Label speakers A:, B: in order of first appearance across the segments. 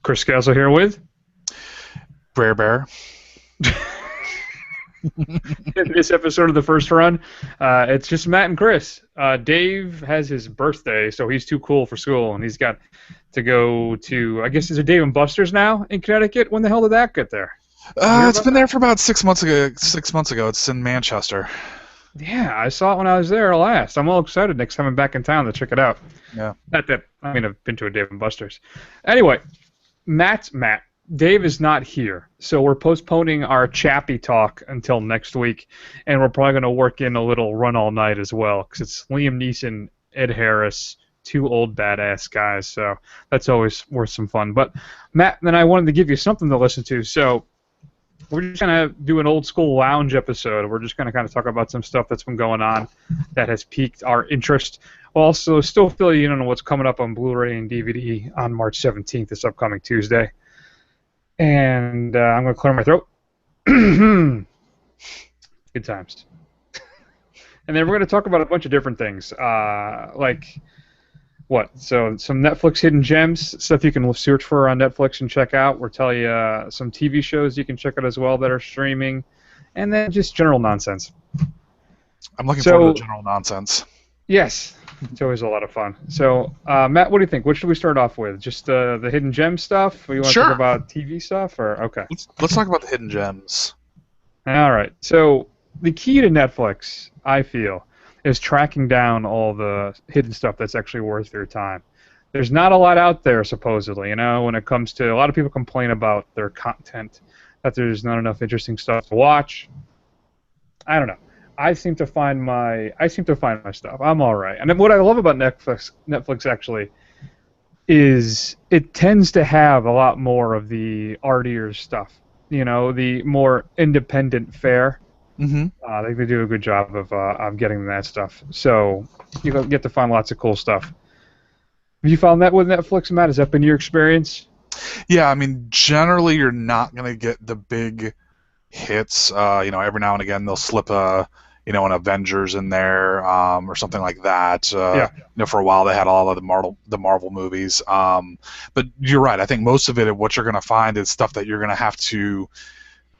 A: Chris Castle here with
B: Brer Bear.
A: in this episode of The First Run. It's just Matt and Chris. Dave has his birthday, so he's too cool for school, and he's got to go to, I guess, is it Dave & Buster's now in Connecticut? When the hell did that get there?
B: It's been there for about 6 months ago. It's in Manchester.
A: Yeah, I saw it when I was there last. I'm all excited next time I'm back in town to check it out.
B: Yeah.
A: Not that, I mean, I've been to a Dave & Buster's. Anyway, Matt. Dave is not here, so we're postponing our Chappie talk until next week, and we're probably going to work in a little Run All Night as well, because it's Liam Neeson, Ed Harris, two old badass guys, so that's always worth some fun. But, Matt, then I wanted to give you something to listen to, so we're just going to do an old-school lounge episode. We're just going to kind of talk about some stuff that's been going on that has piqued our interest. We'll also still fill you in on what's coming up on Blu-ray and DVD on March 17th, this upcoming Tuesday. And I'm going to clear my throat. Good times. And then we're going to talk about a bunch of different things. Like, what? So, some Netflix hidden gems, stuff you can search for on Netflix and check out. We'll tell you some TV shows you can check out as well that are streaming. And then just general nonsense.
B: I'm looking forward to general nonsense.
A: Yes. It's always a lot of fun. So, Matt, what do you think? What should we start off with? Just the hidden gem stuff? Or you want to talk about TV stuff? Or okay.
B: Let's talk about the hidden gems.
A: All right. So, the key to Netflix, I feel, is tracking down all the hidden stuff that's actually worth your time. There's not a lot out there, supposedly, when it comes to... A lot of people complain about their content, that there's not enough interesting stuff to watch. I don't know. I seem to find my stuff. I'm all right. And what I love about Netflix actually, is it tends to have a lot more of the artier stuff. The more independent fare.
B: Mm-hmm.
A: I think they do a good job of getting that stuff. So you get to find lots of cool stuff. Have you found that with Netflix, Matt? Has that been your experience?
B: Yeah, I mean, generally you're not gonna get the big hits. Every now and again they'll slip an Avengers in there, or something like that. For a while they had all of the Marvel movies. But you're right. I think most of it, what you're going to find is stuff that you're going to have to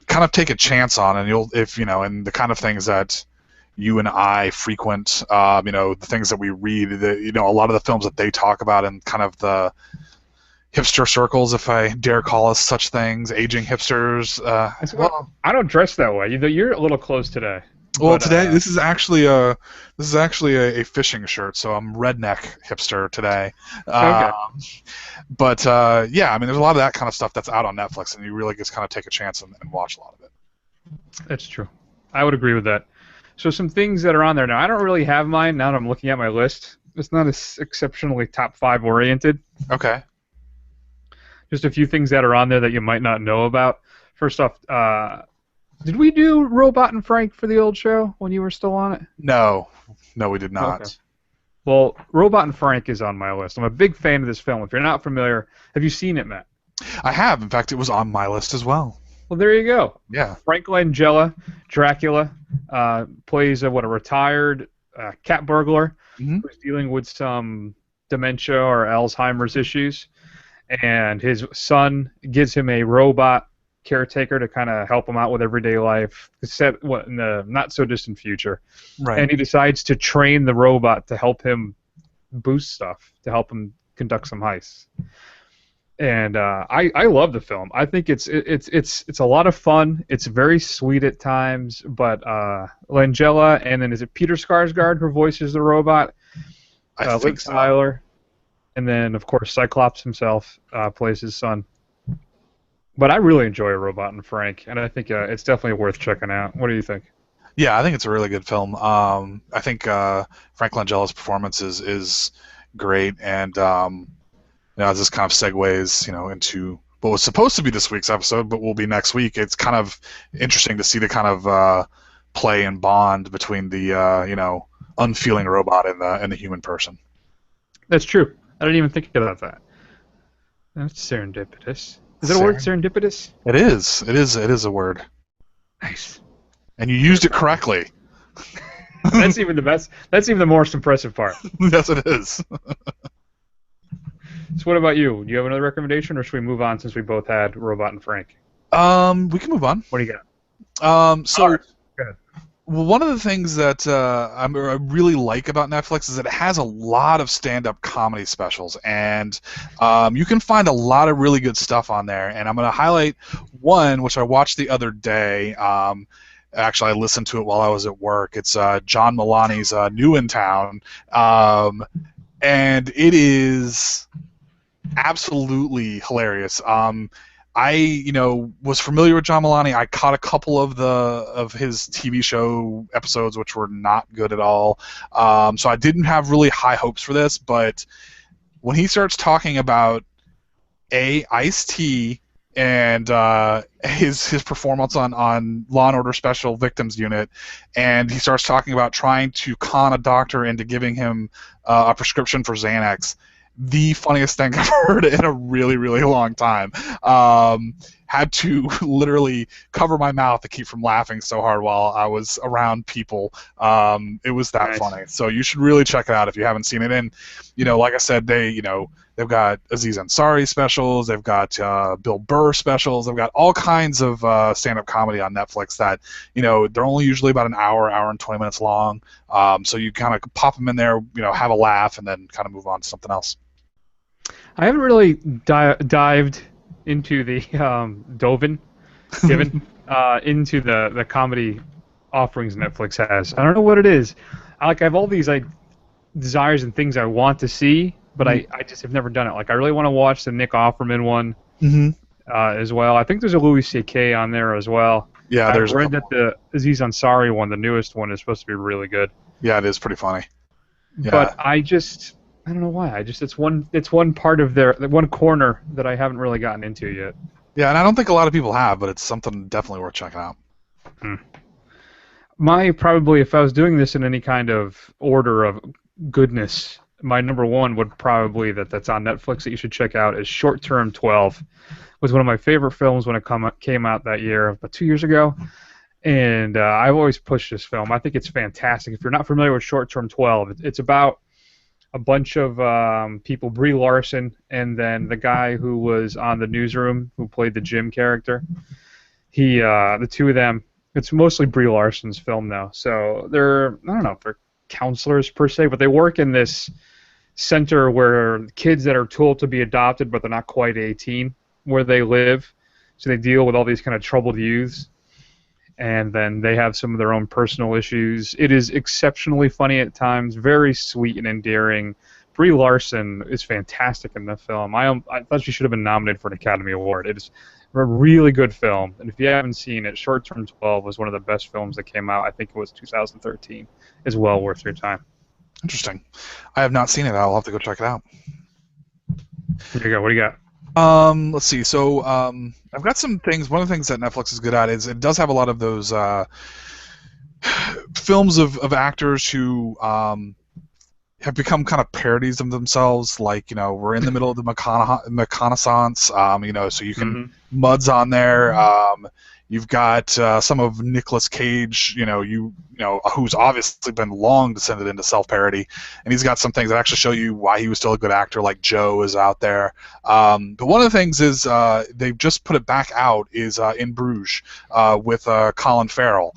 B: kind of take a chance on, and and the kind of things that you and I frequent, the things that we read, a lot of the films that they talk about in kind of the hipster circles, if I dare call us such things, aging hipsters.
A: I don't dress that way. You're a little close today.
B: Well, today this is actually a fishing shirt, so I'm redneck hipster today.
A: Okay.
B: But I mean, there's a lot of that kind of stuff that's out on Netflix, and you really just kind of take a chance and watch a lot of it.
A: That's true. I would agree with that. So some things that are on there now. I don't really have mine now that I'm looking at my list. It's not as exceptionally top 5 oriented.
B: Okay.
A: Just a few things that are on there that you might not know about. First off, did we do Robot and Frank for the old show when you were still on it?
B: No, we did not.
A: Okay. Well, Robot and Frank is on my list. I'm a big fan of this film. If you're not familiar, have you seen it, Matt?
B: I have. In fact, it was on my list as well.
A: Well, there you go.
B: Yeah.
A: Frank Langella, Dracula, plays a retired cat burglar who's dealing with some dementia or Alzheimer's issues, and his son gives him a robot caretaker to kind of help him out with everyday life, set in the not so distant future.
B: Right.
A: And he decides to train the robot to help him boost stuff, to help him conduct some heists. And I love the film. I think it's a lot of fun. It's very sweet at times, but Langella, and then is it Peter Skarsgård who voices the robot?
B: I think so.
A: Tyler, and then of course Cyclops himself plays his son. But I really enjoy Robot and Frank, and I think it's definitely worth checking out. What do you think?
B: Yeah, I think it's a really good film. I think Frank Langella's performance is great, and as this kind of segues, into what was supposed to be this week's episode, but will be next week. It's kind of interesting to see the kind of play and bond between the unfeeling robot and the human person.
A: That's true. I didn't even think about that. That's serendipitous. Is it a word, serendipitous?
B: It is. It is a word.
A: Nice.
B: And you used it correctly.
A: That's even the best. That's even the most impressive part.
B: Yes, it is.
A: So what about you? Do you have another recommendation, or should we move on since we both had Robot and Frank?
B: We can move on.
A: What do you got?
B: So
A: Ours. Go ahead.
B: well, one of the things that I really like about Netflix is that it has a lot of stand-up comedy specials, and you can find a lot of really good stuff on there. And I'm going to highlight one which I watched the other day. Actually, I listened to it while I was at work. It's John Mulaney's New in Town, and it is absolutely hilarious. I was familiar with John Mulaney. I caught a couple of his TV show episodes, which were not good at all. So I didn't have really high hopes for this, but when he starts talking about Ice-T and his performance on Law and Order Special Victims Unit, and he starts talking about trying to con a doctor into giving him a prescription for Xanax. The funniest thing I've heard in a really, really long time. Had to literally cover my mouth to keep from laughing so hard while I was around people. It was that funny. So you should really check it out if you haven't seen it. And like I said, they've got Aziz Ansari specials. They've got Bill Burr specials. They've got all kinds of stand-up comedy on Netflix that they're only usually about an hour and 20 minutes long. So you kind of pop them in there, have a laugh, and then kind of move on to something else.
A: I haven't really dived into the into the comedy offerings Netflix has. I don't know what it is. I have all these desires and things I want to see, but I just have never done it. I really want to watch the Nick Offerman one as well. I think there's a Louis C.K. on there as well.
B: Yeah,
A: I've read that the Aziz Ansari one, the newest one, is supposed to be really good.
B: Yeah, it is pretty funny. Yeah.
A: But I don't know why. It's one part of one corner that I haven't really gotten into yet.
B: Yeah, and I don't think a lot of people have, but it's something definitely worth checking out.
A: Probably, if I was doing this in any kind of order of goodness, my number one would probably that's on Netflix that you should check out is Short Term 12. It was one of my favorite films when it came out that year, about 2 years ago. And I've always pushed this film. I think it's fantastic. If you're not familiar with Short Term 12, it's about a bunch of people, Brie Larson, and then the guy who was on the Newsroom, who played the Jim character. The two of them, it's mostly Brie Larson's film now. So I don't know if they're counselors per se, but they work in this center where kids that are told to be adopted, but they're not quite 18, where they live. So they deal with all these kind of troubled youths. And then they have some of their own personal issues. It is exceptionally funny at times, very sweet and endearing. Brie Larson is fantastic in the film. I thought she should have been nominated for an Academy Award. It is a really good film. And if you haven't seen it, Short Term 12 was one of the best films that came out. I think it was 2013. It's well worth your time.
B: Interesting. I have not seen it. I'll have to go check it out.
A: Here you go. What do you got?
B: Let's see. So I've got some things. One of the things that Netflix is good at is it does have a lot of those films of actors who have become kind of parodies of themselves. We're in the middle of the reconnaissance. So you can Mud's on there. You've got some of Nicolas Cage, who's obviously been long descended into self-parody, and he's got some things that actually show you why he was still a good actor, like Joe is out there. But one of the things is they've just put it back out is In Bruges with Colin Farrell.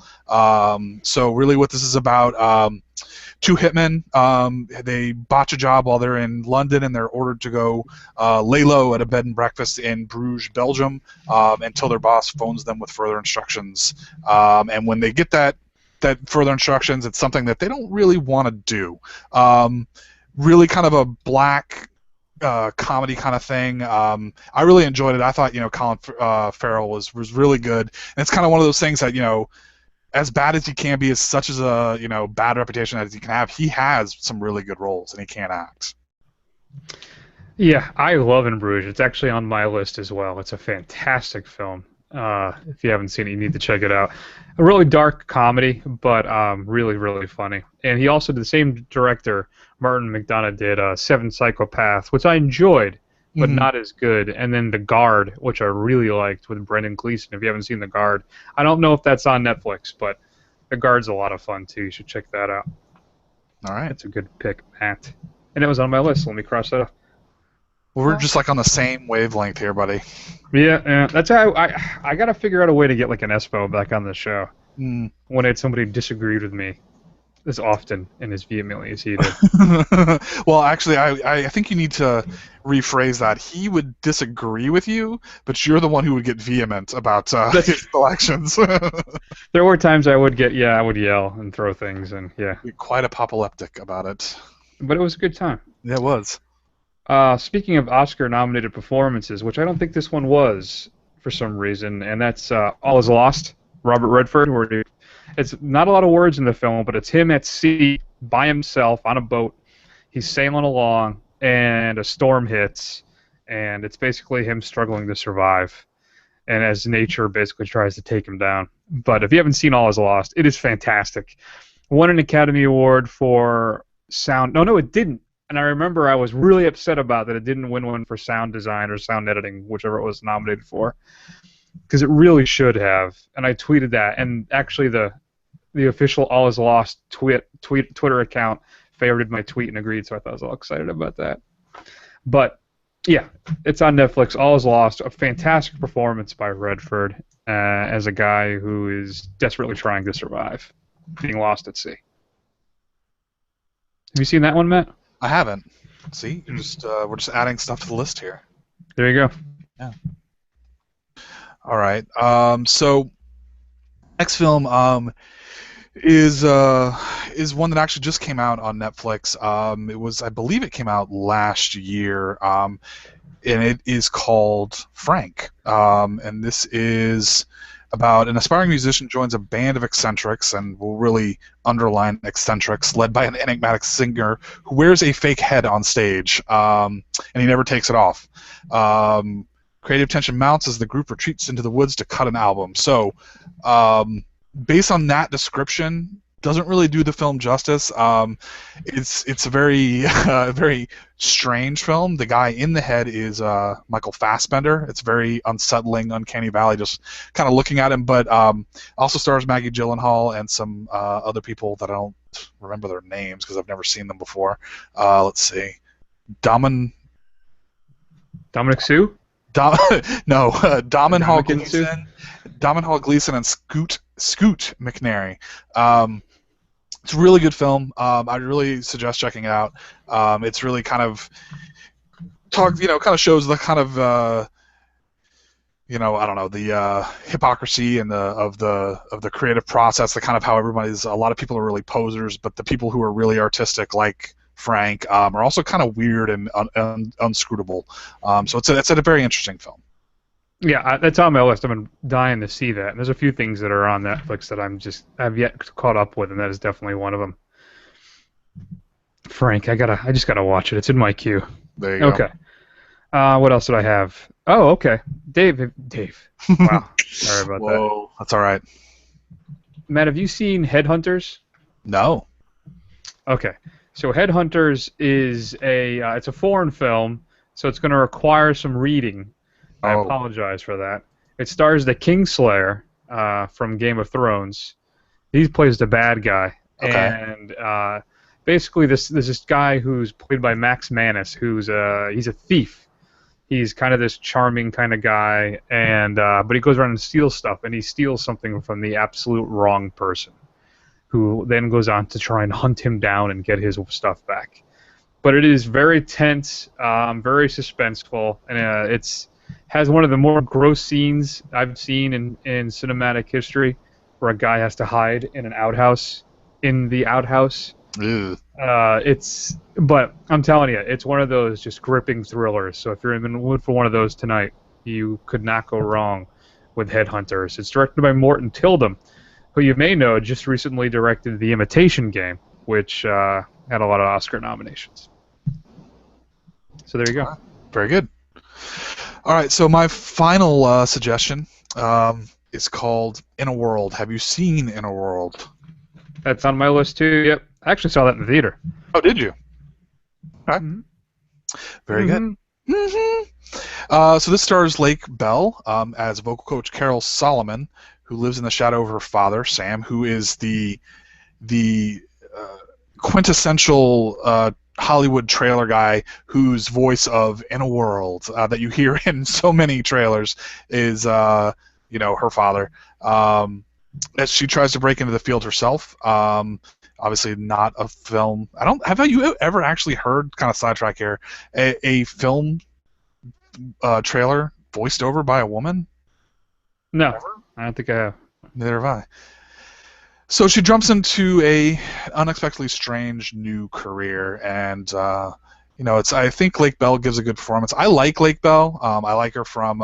B: So really what this is about, two hitmen, they botch a job while they're in London, and they're ordered to go lay low at a bed and breakfast in Bruges, Belgium, until their boss phones them with further instructions. And when they get that further instructions, it's something that they don't really want to do. Really kind of a black comedy kind of thing. I really enjoyed it. I thought Colin Farrell was really good, and it's kind of one of those things that as bad as he can be, as such as a bad reputation as he can have, he has some really good roles, and he can act.
A: Yeah, I love In Bruges. It's actually on my list as well. It's a fantastic film. If you haven't seen it, you need to check it out. A really dark comedy, but really, really funny. And he also, the same director, Martin McDonagh, did Seven Psychopaths, which I enjoyed, but not as good. And then The Guard, which I really liked with Brendan Gleeson. If you haven't seen The Guard, I don't know if that's on Netflix, but The Guard's a lot of fun too. You should check that out.
B: All right.
A: That's a good pick, Matt. And it was on my list. Let me cross that off.
B: Well, we're just like on the same wavelength here, buddy.
A: Yeah, yeah. That's how I got to figure out a way to get like an Espo back on the show.
B: Mm.
A: When it's somebody disagreed with me as often and as vehemently as he did.
B: Well, actually, I think you need to rephrase that. He would disagree with you, but you're the one who would get vehement about his selections.
A: There were times I would yell and throw things, and yeah.
B: You're quite apoplectic about it.
A: But it was a good time.
B: Yeah, it was.
A: Speaking of Oscar-nominated performances, which I don't think this one was for some reason, and that's All Is Lost, Robert Redford, where it's not a lot of words in the film, but it's him at sea by himself on a boat. He's sailing along, and a storm hits, and it's basically him struggling to survive, and as nature basically tries to take him down. But if you haven't seen All Is Lost, it is fantastic. Won an Academy Award for sound. No, it didn't. And I remember I was really upset about that it didn't win one for sound design or sound editing, whichever it was nominated for, because it really should have. And I tweeted that, and actually the official All Is Lost Twitter account favorited my tweet and agreed, so I thought I was all excited about that. But yeah, it's on Netflix. All Is Lost, a fantastic performance by Redford as a guy who is desperately trying to survive, being lost at sea. Have you seen that one, Matt?
B: I haven't. See, we're just adding stuff to the list here.
A: There you go.
B: Yeah. All right. So next film is one that actually just came out on Netflix. I believe it came out last year, and it is called Frank. And this is about an aspiring musician joins a band of eccentrics, and we'll really underline eccentrics, led by an enigmatic singer who wears a fake head on stage, and he never takes it off. Creative tension mounts as the group retreats into the woods to cut an album. So, based on that description, doesn't really do the film justice. It's a very very strange film. The guy in the head is Michael Fassbender. It's very unsettling, uncanny valley, just kind of looking at him. But also stars Maggie Gyllenhaal and some other people that I don't remember their names because I've never seen them before. Let's see,
A: Dominic Sue.
B: Domhnall Gleeson. Domhnall Gleeson and Scoot McNairy. It's a really good film. I really suggest checking it out. It's really kind of shows the kind of I don't know, the hypocrisy and of the creative process. The kind of how a lot of people are really posers, but the people who are really artistic, like Frank, are also kind of weird and unscrutable. So it's a very interesting film.
A: Yeah, that's on my list. I've been dying to see that. And there's a few things that are on Netflix that I've yet caught up with, and that is definitely one of them. Frank, I just gotta watch it. It's in my queue.
B: There you go.
A: Okay. What else did I have? Oh, okay. Dave. Wow. Sorry about that.
B: Whoa, that's all right.
A: Matt, have you seen Headhunters?
B: No.
A: Okay. So Headhunters is it's a foreign film, so it's going to require some reading. I apologize for that. It stars the Kingslayer from Game of Thrones. He plays the bad guy.
B: Okay.
A: And basically there's this guy who's played by Max Manus, he's a thief. He's kind of this charming kind of guy, and but he goes around and steals stuff, and he steals something from the absolute wrong person, who then goes on to try and hunt him down and get his stuff back. But it is very tense, very suspenseful, and has one of the more gross scenes I've seen in cinematic history, where a guy has to hide in an outhouse, in the outhouse.
B: Ew.
A: But I'm telling you, it's one of those just gripping thrillers. So if you're in the mood for one of those tonight, you could not go wrong with Headhunters. It's directed by Morton Tildum, who you may know just recently directed The Imitation Game, which had a lot of Oscar nominations. So there you go.
B: Very good. All right, so my final suggestion is called In a World. Have you seen In a World?
A: That's on my list too. Yep, I actually saw that in the theater.
B: Oh, did you? All right.
A: Mm-hmm.
B: Very good. So this stars Lake Bell as vocal coach Carol Solomon, who lives in the shadow of her father, Sam, who is the quintessential Hollywood trailer guy whose voice of "In a World" that you hear in so many trailers is her father. As she tries to break into the field herself. Obviously, not a film. I don't. Have you ever actually heard? Kind of sidetrack here. A film trailer voiced over by a woman?
A: No, I don't think I have.
B: Neither have I. So she jumps into a unexpectedly strange new career, and I think Lake Bell gives a good performance. I like Lake Bell. I like her from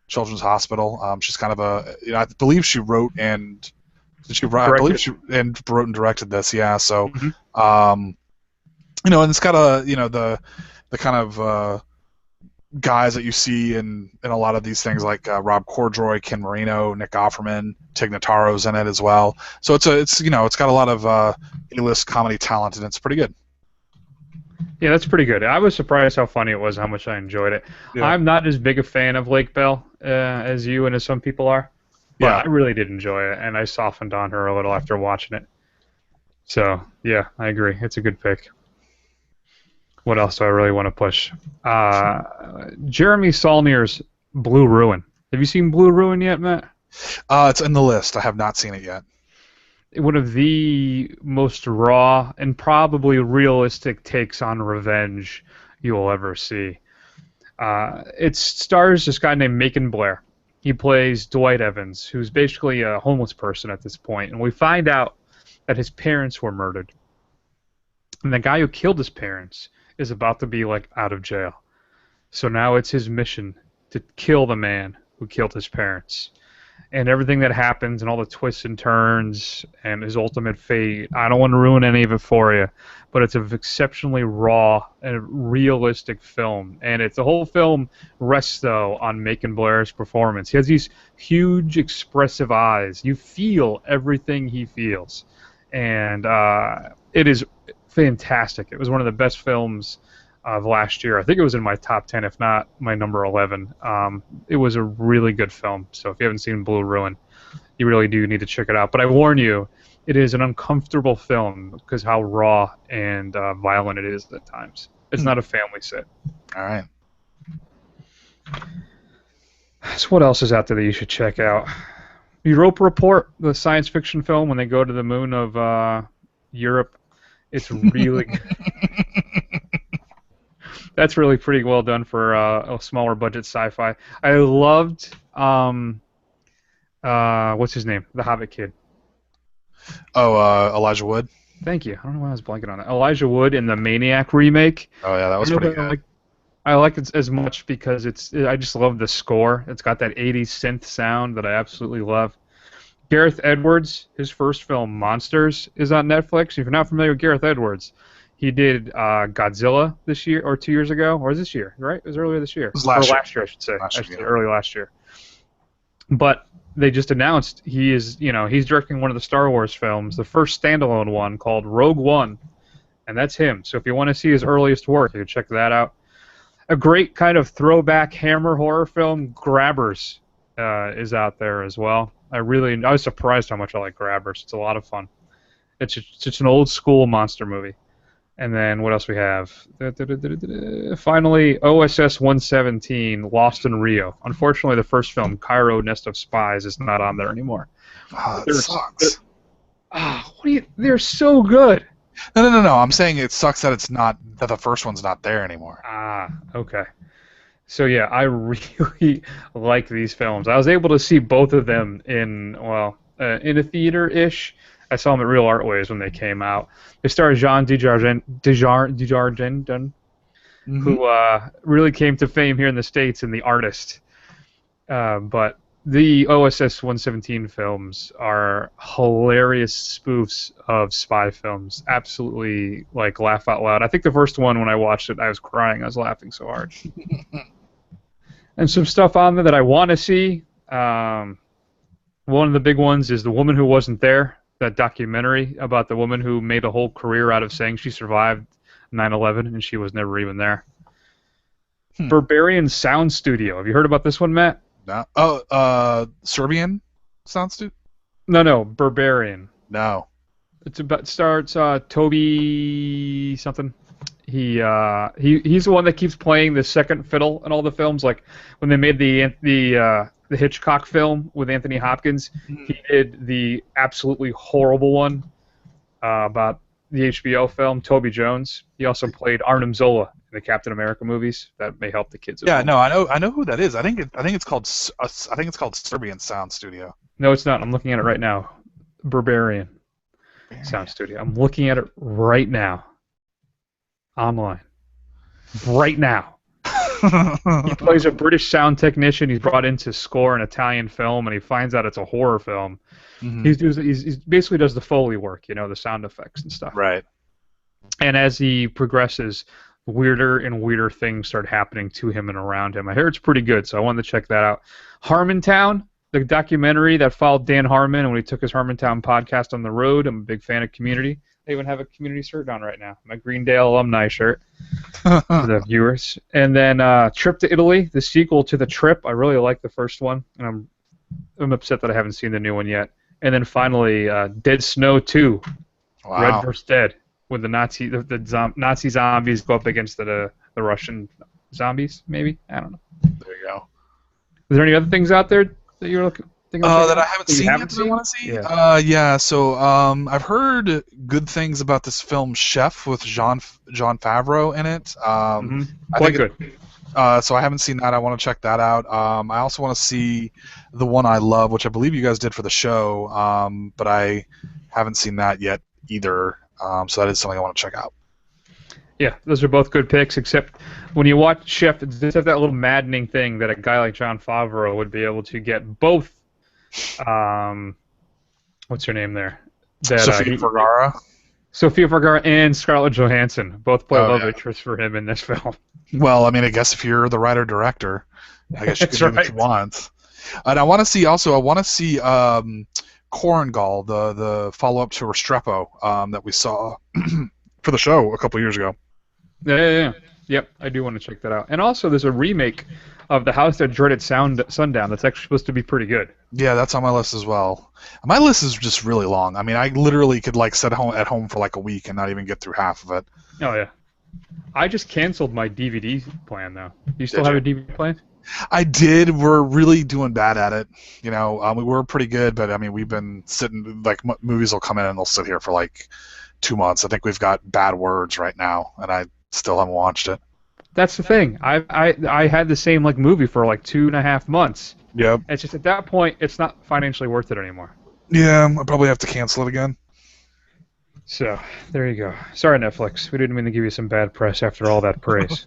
B: Children's Hospital. She's kind of I believe she wrote and I believe she wrote and directed this. Yeah. So, and it's got the kind of guys that you see in a lot of these things, like Rob Corddry, Ken Marino, Nick Offerman, Tig Notaro's in it as well. So it's got a lot of A-list comedy talent, and it's pretty good.
A: Yeah, that's pretty good. I was surprised how funny it was, how much I enjoyed it. Yeah. I'm not as big a fan of Lake Bell as you and as some people are, but yeah. I really did enjoy it, and I softened on her a little after watching it. So, yeah, I agree. It's a good pick. What else do I really want to push? Jeremy Saulnier's Blue Ruin. Have you seen Blue Ruin yet, Matt?
B: It's in the list. I have not seen it yet.
A: One of the most raw and probably realistic takes on revenge you'll ever see. It stars this guy named Macon Blair. He plays Dwight Evans, who's basically a homeless person at this point, and we find out that his parents were murdered. And the guy who killed his parents is about to be out of jail. So now it's his mission to kill the man who killed his parents. And everything that happens and all the twists and turns and his ultimate fate, I don't want to ruin any of it for you, but it's an exceptionally raw and realistic film. And the whole film rests, though, on Macon Blair's performance. He has these huge, expressive eyes. You feel everything he feels. And it is fantastic. It was one of the best films of last year. I think it was in my top 10, if not my number 11. It was a really good film. So if you haven't seen Blue Ruin, you really do need to check it out. But I warn you, it is an uncomfortable film because how raw and violent it is at times. It's not a family sit.
B: All right.
A: So what else is out there that you should check out? Europa Report, the science fiction film when they go to the moon of Europe. It's really good. That's really pretty well done for a smaller budget sci-fi. I loved what's his name? The Hobbit kid.
B: Oh, Elijah Wood.
A: Thank you. I don't know why I was blanking on that. Elijah Wood in the Maniac remake.
B: Oh yeah, that was pretty good.
A: I like it as much because I just love the score. It's got that 80s synth sound that I absolutely love. Gareth Edwards, his first film, Monsters, is on Netflix. If you're not familiar with Gareth Edwards, he did Godzilla this year, or 2 years ago, or this year, right? It was earlier this year.
B: It was last
A: year, I should say. Early last year. But they just announced he's directing one of the Star Wars films, the first standalone one called Rogue One, and that's him. So if you want to see his earliest work, you can check that out. A great kind of throwback Hammer horror film, Grabbers, is out there as well. I was surprised how much I like Grabbers. It's a lot of fun. It's just an old school monster movie. And then what else we have? Finally, OSS 117, Lost in Rio. Unfortunately, the first film, Cairo Nest of Spies, is not on there anymore.
B: Oh, that sucks.
A: They're so good.
B: No. I'm saying it sucks that that the first one's not there anymore.
A: Ah, okay. So yeah, I really like these films. I was able to see both of them in a theater-ish. I saw them at Real Artways when they came out. They star Jean Dujardin, who really came to fame here in the States in The Artist. But the OSS 117 films are hilarious spoofs of spy films. Absolutely, laugh out loud. I think the first one, when I watched it, I was crying. I was laughing so hard. And some stuff on there that I want to see. One of the big ones is The Woman Who Wasn't There, that documentary about the woman who made a whole career out of saying she survived 9/11 and she was never even there. Berberian Sound Studio. Have you heard about this one, Matt?
B: No. Oh, Serbian Sound Studio?
A: No, Berberian.
B: No.
A: Starts Toby something. He's the one that keeps playing the second fiddle in all the films. Like when they made the Hitchcock film with Anthony Hopkins, he did the absolutely horrible one about the HBO film Toby Jones. He also played Arnim Zola in the Captain America movies. That may help the kids.
B: Yeah, no, I know who that is. I think it's called Serbian Sound Studio.
A: No, it's not. I'm looking at it right now. Barbarian Sound Studio. I'm looking at it right now. Online. Right now. He plays a British sound technician. He's brought in to score an Italian film, and he finds out it's a horror film. Mm-hmm. He basically does the Foley work, the sound effects and stuff.
B: Right.
A: And as he progresses, weirder and weirder things start happening to him and around him. I hear it's pretty good, so I wanted to check that out. Harmontown, the documentary that followed Dan Harmon when he took his Harmontown podcast on the road. I'm a big fan of Community. They even have a Community shirt on right now. My Greendale alumni shirt for the viewers. And then Trip to Italy, the sequel to The Trip. I really like the first one, and I'm upset that I haven't seen the new one yet. And then finally, Dead Snow 2,
B: wow.
A: Red vs. Dead, when the Nazi zombies go up against the Russian zombies, maybe? I don't know.
B: There you go.
A: Is there any other things out there that you're looking
B: that I haven't seen yet that I want to see? Yeah. So I've heard good things about this film Chef with Jon Favreau in it.
A: Quite good.
B: So I haven't seen that. I want to check that out. I also want to see the one I love, which I believe you guys did for the show, but I haven't seen that yet either. So that is something I want to check out.
A: Yeah, those are both good picks, except when you watch Chef, it does have that little maddening thing that a guy like Jon Favreau would be able to get both. What's her name there?
B: Sofia Vergara.
A: Sofia Vergara and Scarlett Johansson both play love interests for him in this film.
B: Well, I mean, I guess if you're the writer-director, I guess you can do what you want. And I want to see Korengal, the follow-up to Restrepo that we saw for the show a couple years ago.
A: Yeah. Yep, I do want to check that out. And also, there's a remake of The House That Dreaded Sundown that's actually supposed to be pretty good.
B: Yeah, that's on my list as well. My list is just really long. I mean, I literally could sit at home for like a week and not even get through half of it.
A: Oh, yeah. I just canceled my DVD plan, though. Do you still have a DVD plan?
B: I did. We're really doing bad at it. We were pretty good, but I mean, we've been sitting, like, movies will come in and they'll sit here for like 2 months. I think we've got Bad Words right now, and I still haven't watched it.
A: That's the thing. I had the same movie for like 2.5 months.
B: Yep.
A: It's just at that point, it's not financially worth it anymore.
B: Yeah, I'll probably have to cancel it again.
A: So, there you go. Sorry, Netflix. We didn't mean to give you some bad press after all that praise.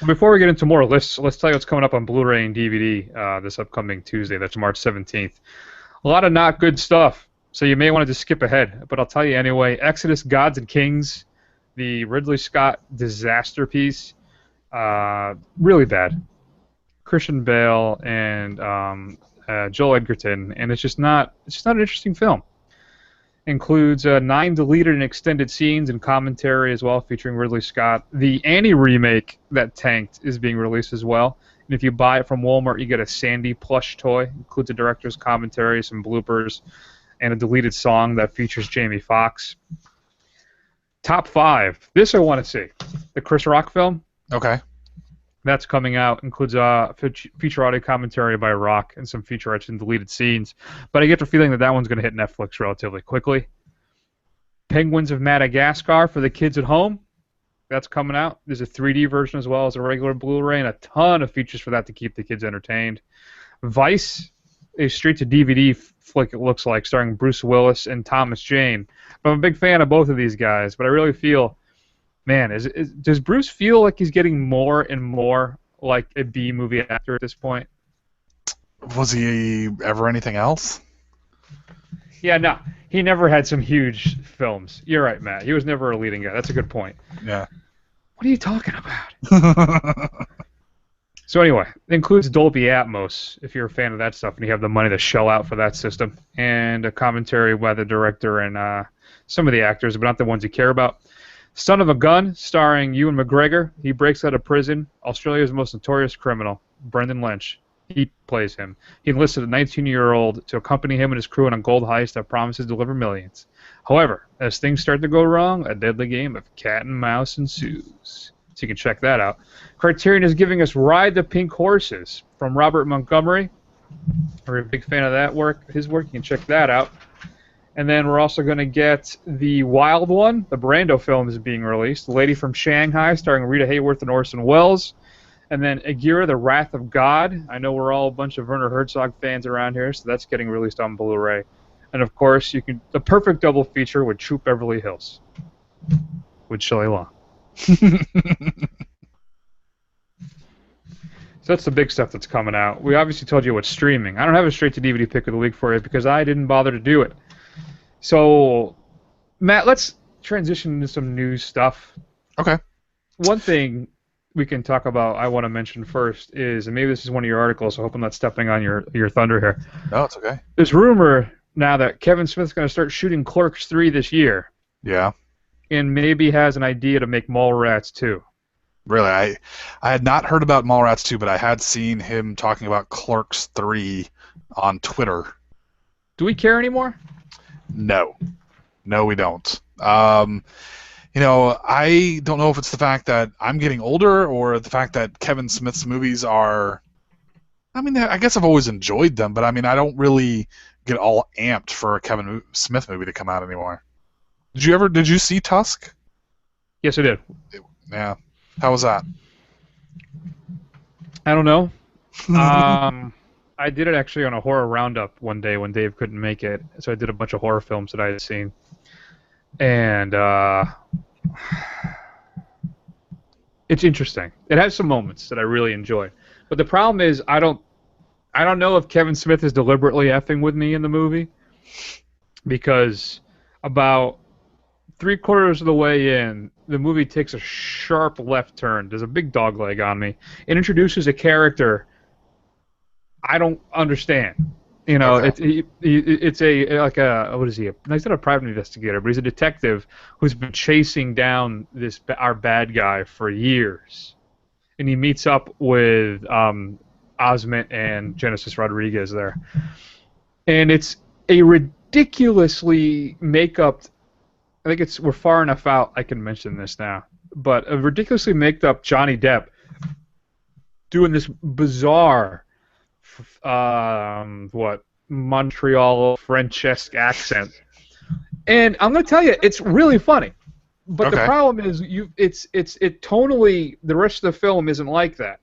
A: Before we get into more lists, let's tell you what's coming up on Blu-ray and DVD this upcoming Tuesday. That's March 17th. A lot of not good stuff, so you may want to just skip ahead, but I'll tell you anyway. Exodus, Gods and Kings, the Ridley Scott disaster piece, really bad. Christian Bale and Joel Edgerton, and it's just not an interesting film. Includes 9 deleted and extended scenes and commentary as well, featuring Ridley Scott. The Annie remake that tanked is being released as well. And if you buy it from Walmart, you get a Sandy plush toy. Includes a director's commentary, some bloopers, and a deleted song that features Jamie Foxx. Top 5. This I want to see. The Chris Rock film.
B: Okay.
A: That's coming out. Includes feature audio commentary by Rock and some featurettes and deleted scenes. But I get the feeling that one's going to hit Netflix relatively quickly. Penguins of Madagascar for the kids at home. That's coming out. There's a 3D version as well as a regular Blu-ray and a ton of features for that to keep the kids entertained. Vice, a straight-to-DVD flick it looks like, starring Bruce Willis and Thomas Jane. I'm a big fan of both of these guys, but I really feel... Man, does Bruce feel like he's getting more and more like a B-movie actor at this point?
B: Was he ever anything else?
A: Yeah, no. He never had some huge films. You're right, Matt. He was never a leading guy. That's a good point.
B: Yeah.
A: What are you talking about? So anyway, it includes Dolby Atmos, if you're a fan of that stuff and you have the money to shell out for that system, and a commentary by the director and some of the actors, but not the ones you care about. Son of a Gun, starring Ewan McGregor. He breaks out of prison. Australia's most notorious criminal, Brendan Lynch. He plays him. He enlisted a 19-year-old to accompany him and his crew on a gold heist that promises to deliver millions. However, as things start to go wrong, a deadly game of cat and mouse ensues. So you can check that out. Criterion is giving us Ride the Pink Horses from Robert Montgomery. We're a big fan of that work. His work, you can check that out. And then we're also going to get The Wild One. The Brando film is being released. The Lady from Shanghai, starring Rita Hayworth and Orson Welles. And then Agira, The Wrath of God. I know we're all a bunch of Werner Herzog fans around here, so that's getting released on Blu-ray. And of course, the perfect double feature with Troop Beverly Hills with Shelley Long. So that's the big stuff that's coming out. We obviously told you what's streaming. I don't have a straight-to-DVD pick of the week for you because I didn't bother to do it. So, Matt, let's transition into some news stuff.
B: Okay.
A: One thing we can talk about, I want to mention first, is, and maybe this is one of your articles, so I hope I'm not stepping on your thunder here.
B: No, it's okay.
A: There's rumor now that Kevin Smith's going to start shooting Clerks 3 this year.
B: Yeah.
A: And maybe has an idea to make Mallrats 2.
B: Really, I had not heard about Mallrats 2, but I had seen him talking about Clerks 3 on Twitter.
A: Do we care anymore?
B: No, we don't. You know, I don't know if it's the fact that I'm getting older or the fact that Kevin Smith's movies are. I mean, I guess I've always enjoyed them, but I mean, I don't really get all amped for a Kevin Smith movie to come out anymore. Did you see Tusk?
A: Yes, I did.
B: Yeah. How was that?
A: I don't know. I did it actually on a horror roundup one day when Dave couldn't make it. So I did a bunch of horror films that I had seen. And it's interesting. It has some moments that I really enjoy. But the problem is I don't know if Kevin Smith is deliberately effing with me in the movie, because about 3/4 of the way in, the movie takes a sharp left turn. There's a big dog leg on me. It introduces a character I don't understand. You know, okay. It's what is he? He's not a private investigator, but he's a detective who's been chasing down our bad guy for years, and he meets up with Osment and Genesis Rodriguez there, and it's a ridiculously make-up. I think we're far enough out. I can mention this now, but a ridiculously make-up Johnny Depp doing this bizarre, Montreal French-esque accent, and I'm going to tell you, it's really funny. But the problem is, it tonally, the rest of the film isn't like that.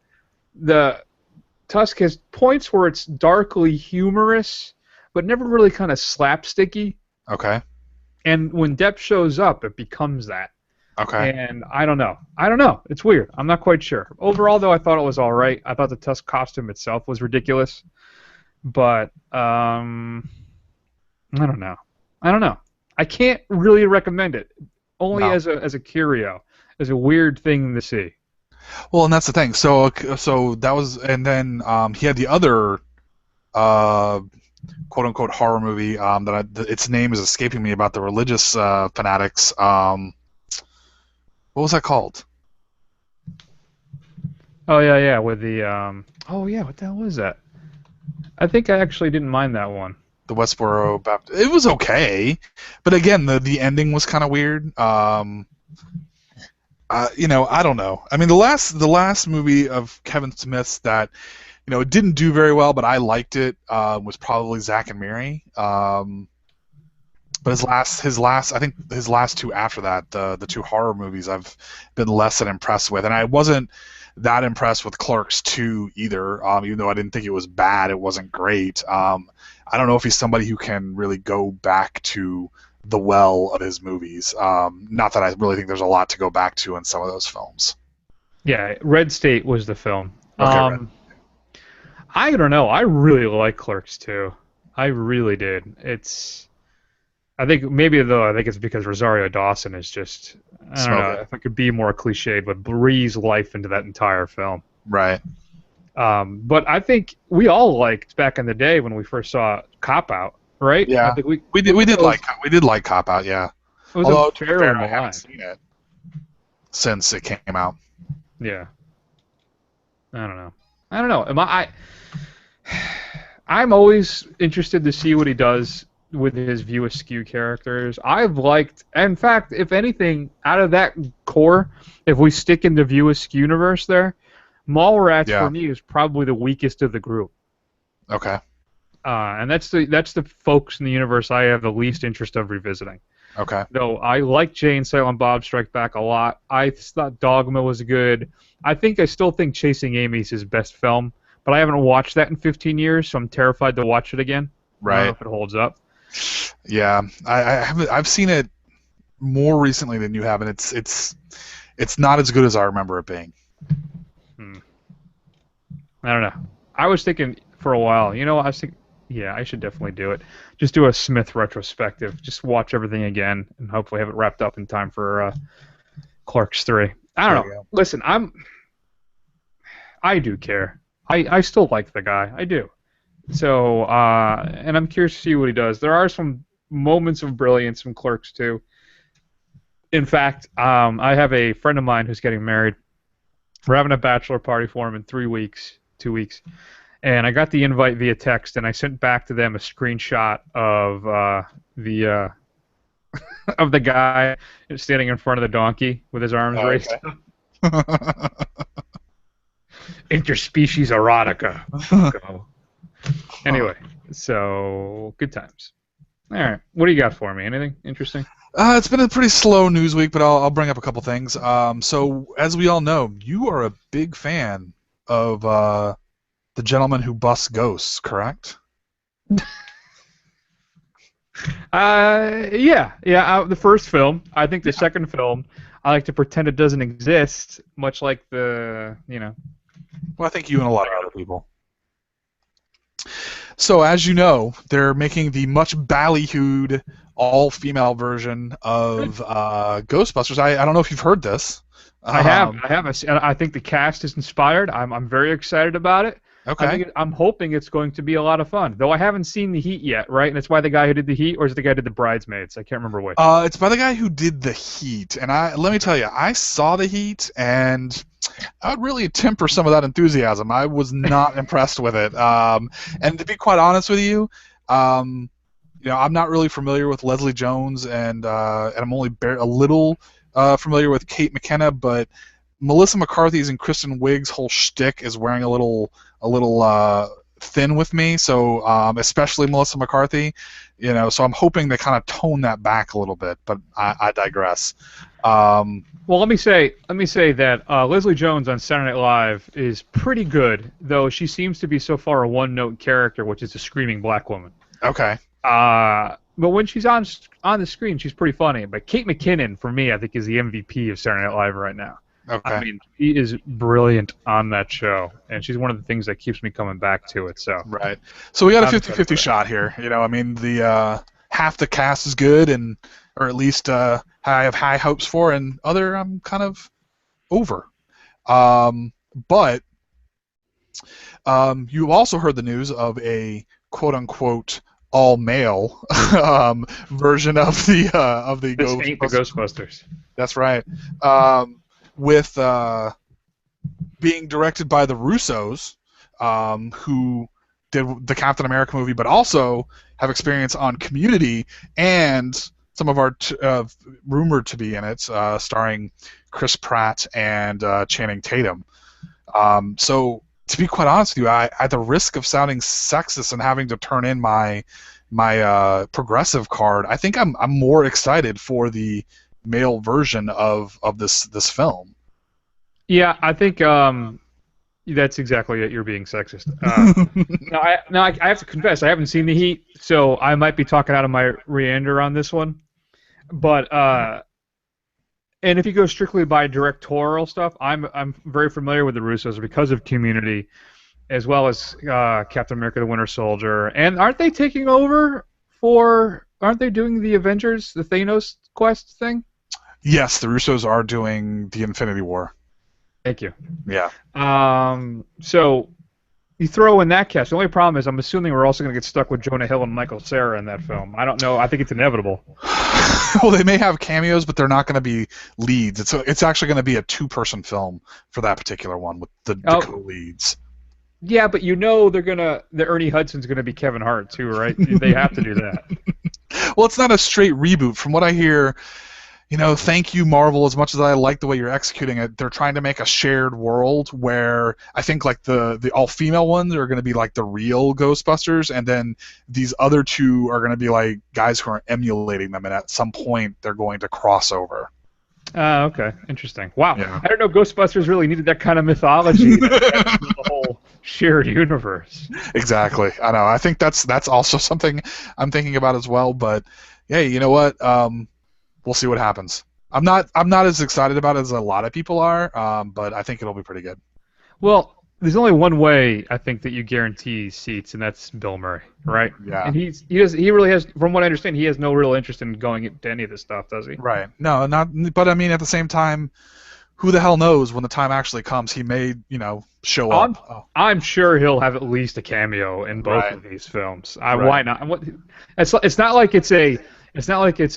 A: The Tusk has points where it's darkly humorous, but never really kind of slapsticky.
B: Okay.
A: And when Depp shows up, it becomes that.
B: Okay.
A: And I don't know. It's weird. I'm not quite sure. Overall, though, I thought it was all right. I thought the Tusk costume itself was ridiculous. But I don't know. I can't really recommend it. Only as a curio, as a weird thing to see.
B: Well, and that's the thing. So that was, and then he had the other quote unquote horror movie its name is escaping me, about the religious fanatics. What was that called?
A: Oh yeah, with the what the hell was that? I think I actually didn't mind that one.
B: The Westboro Baptist. It was okay, but again, the ending was kind of weird. You know, I don't know. I mean, the last movie of Kevin Smith's that, you know, it didn't do very well, but I liked it, was probably Zack and Miri. But his last two after that, the two horror movies, I've been less than impressed with, and I wasn't that impressed with Clerks 2 either. Even though I didn't think it was bad, it wasn't great. I don't know if he's somebody who can really go back to the well of his movies. Not that I really think there's a lot to go back to in some of those films.
A: Yeah, Red State was the film.
B: Okay,
A: I don't know. I really like Clerks 2. I really did. I think it's because Rosario Dawson is just, I don't know if I could be more cliched, but breathes life into that entire film.
B: Right.
A: But I think we all liked back in the day when we first saw Cop Out, right?
B: Yeah.
A: I think
B: we did like Cop Out, yeah.
A: It was
B: Although,
A: a fair
B: I haven't seen it since it came out.
A: Yeah. I don't know. I'm always interested to see what he does with his View Askew characters. I've liked, in fact, if anything, out of that core, if we stick in the View Askew universe there, Mallrats for me is probably the weakest of the group.
B: Okay.
A: And that's the folks in the universe I have the least interest of revisiting.
B: Okay.
A: Though I like Jay and Silent Bob Strike Back a lot. I thought Dogma was good. I still think Chasing Amy is his best film, but I haven't watched that in 15 years, so I'm terrified to watch it again.
B: Right.
A: I don't know if it holds up.
B: Yeah, I've seen it more recently than you have, and it's not as good as I remember it being.
A: I don't know. I was thinking for a while, I was thinking, yeah, I should definitely do it. Just do a Smith retrospective. Just watch everything again, and hopefully have it wrapped up in time for Clerks 3. I don't know. Listen, I do care. I still like the guy. I do. So, and I'm curious to see what he does. There are some moments of brilliance from Clerks 2. In fact, I have a friend of mine who's getting married. We're having a bachelor party for him in 2 weeks. And I got the invite via text, and I sent back to them a screenshot of the of the guy standing in front of the donkey with his arms raised. Interspecies erotica. Go. Anyway, so good times. All right, what do you got for me? Anything interesting?
B: It's been a pretty slow news week, but I'll bring up a couple things. So, as we all know, you are a big fan of The Gentleman Who Busts Ghosts, correct?
A: Yeah. The first film. I think the second film, I like to pretend it doesn't exist, much like the.
B: Well, I think you and a lot of other people. So, as you know, they're making the much ballyhooed all-female version of Ghostbusters. I don't know if you've heard this.
A: I have. I think the cast is inspired. I'm very excited about it.
B: Okay.
A: I'm hoping it's going to be a lot of fun. Though I haven't seen The Heat yet, right? And it's by the guy who did The Heat, or is it the guy who did The Bridesmaids? I can't remember which.
B: It's by the guy who did The Heat. And let me tell you, I saw The Heat, and I would really temper some of that enthusiasm. I was not impressed with it. And to be quite honest with you, I'm not really familiar with Leslie Jones, and I'm only a little familiar with Kate McKenna, but Melissa McCarthy's and Kristen Wiig's whole shtick is wearing a little thin with me. So especially Melissa McCarthy, So I'm hoping they kind of tone that back a little bit, but I digress.
A: Well, let me say that Leslie Jones on Saturday Night Live is pretty good, though she seems to be so far a one-note character, which is a screaming black woman.
B: Okay.
A: But when she's on the screen, she's pretty funny. But Kate McKinnon, for me, I think is the MVP of Saturday Night Live right now.
B: Okay.
A: I mean, she is brilliant on that show, and she's one of the things that keeps me coming back to it. So
B: right. So we got a 50-50 shot here. I mean, the half the cast is good, or at least I have high hopes for, and other I'm kind of over. But you also heard the news of a quote-unquote all-male version of the
A: Ghostbusters.
B: That's right. With being directed by the Russos, who did the Captain America movie, but also have experience on Community, and some of our rumored to be in it, starring Chris Pratt and Channing Tatum. So, to be quite honest with you, at the risk of sounding sexist and having to turn in my progressive card, I think I'm more excited for the male version of this film.
A: Yeah, I think that's exactly it. You're being sexist. Now I have to confess, I haven't seen The Heat, so I might be talking out of my reander on this one. But and if you go strictly by directorial stuff, I'm very familiar with the Russos because of Community, as well as Captain America: The Winter Soldier. And aren't they taking over aren't they doing the Avengers, the Thanos quest thing?
B: Yes, the Russos are doing the Infinity War.
A: Thank you.
B: Yeah.
A: So you throw in that cast. The only problem is I'm assuming we're also going to get stuck with Jonah Hill and Michael Cera in that film. I don't know. I think it's inevitable.
B: Well, they may have cameos, but they're not going to be leads. It's actually going to be a two-person film for that particular one with the co-leads.
A: Yeah, but the Ernie Hudson's gonna be Kevin Hart too, right? They have to do that.
B: Well, it's not a straight reboot. From what I hear, thank you, Marvel. As much as I like the way you're executing it, they're trying to make a shared world where I think like the all-female ones are going to be like the real Ghostbusters, and then these other two are going to be like guys who are emulating them, and at some point they're going to cross over.
A: Okay, interesting. Wow,
B: Yeah.
A: I don't know. Ghostbusters really needed that kind of mythology. The whole shared universe.
B: Exactly. I know. I think that's also something I'm thinking about as well. But hey, you know what? We'll see what happens. I'm not as excited about it as a lot of people are, but I think it'll be pretty good.
A: Well, there's only one way I think that you guarantee seats, and that's Bill Murray, right?
B: Yeah.
A: And he really has, from what I understand, he has no real interest in going into any of this stuff, does he?
B: Right. No, not. But I mean, at the same time, who the hell knows when the time actually comes? He may, show up.
A: I'm sure he'll have at least a cameo in both of these films. Why not? It's not like it's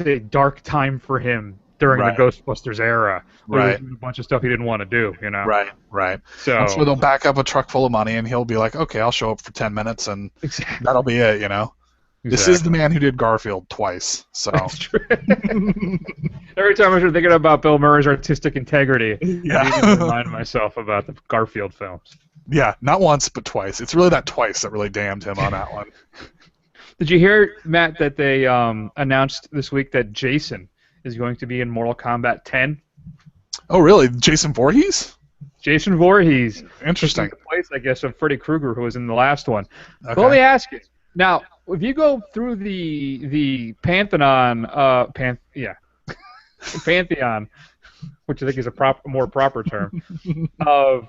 A: a dark time for him during the Ghostbusters era. Where there's a bunch of stuff he didn't want to do,
B: Right.
A: So
B: I'm sure they'll back up a truck full of money, and he'll be like, "Okay, I'll show up for 10 minutes, and that'll be it." This is the man who did Garfield twice, so.
A: That's true. Every time I start thinking about Bill Murray's artistic integrity, I need to remind myself about the Garfield films.
B: Yeah, not once, but twice. It's really that twice that really damned him on that one.
A: Did you hear, Matt, that they announced this week that Jason is going to be in Mortal Kombat 10?
B: Oh, really? Jason Voorhees?
A: Jason Voorhees.
B: Interesting.
A: The place, I guess, of Freddy Krueger, who was in the last one.
B: Okay.
A: But let me ask you. Now, if you go through the Pantheon, Pantheon, which I think is a more proper term, of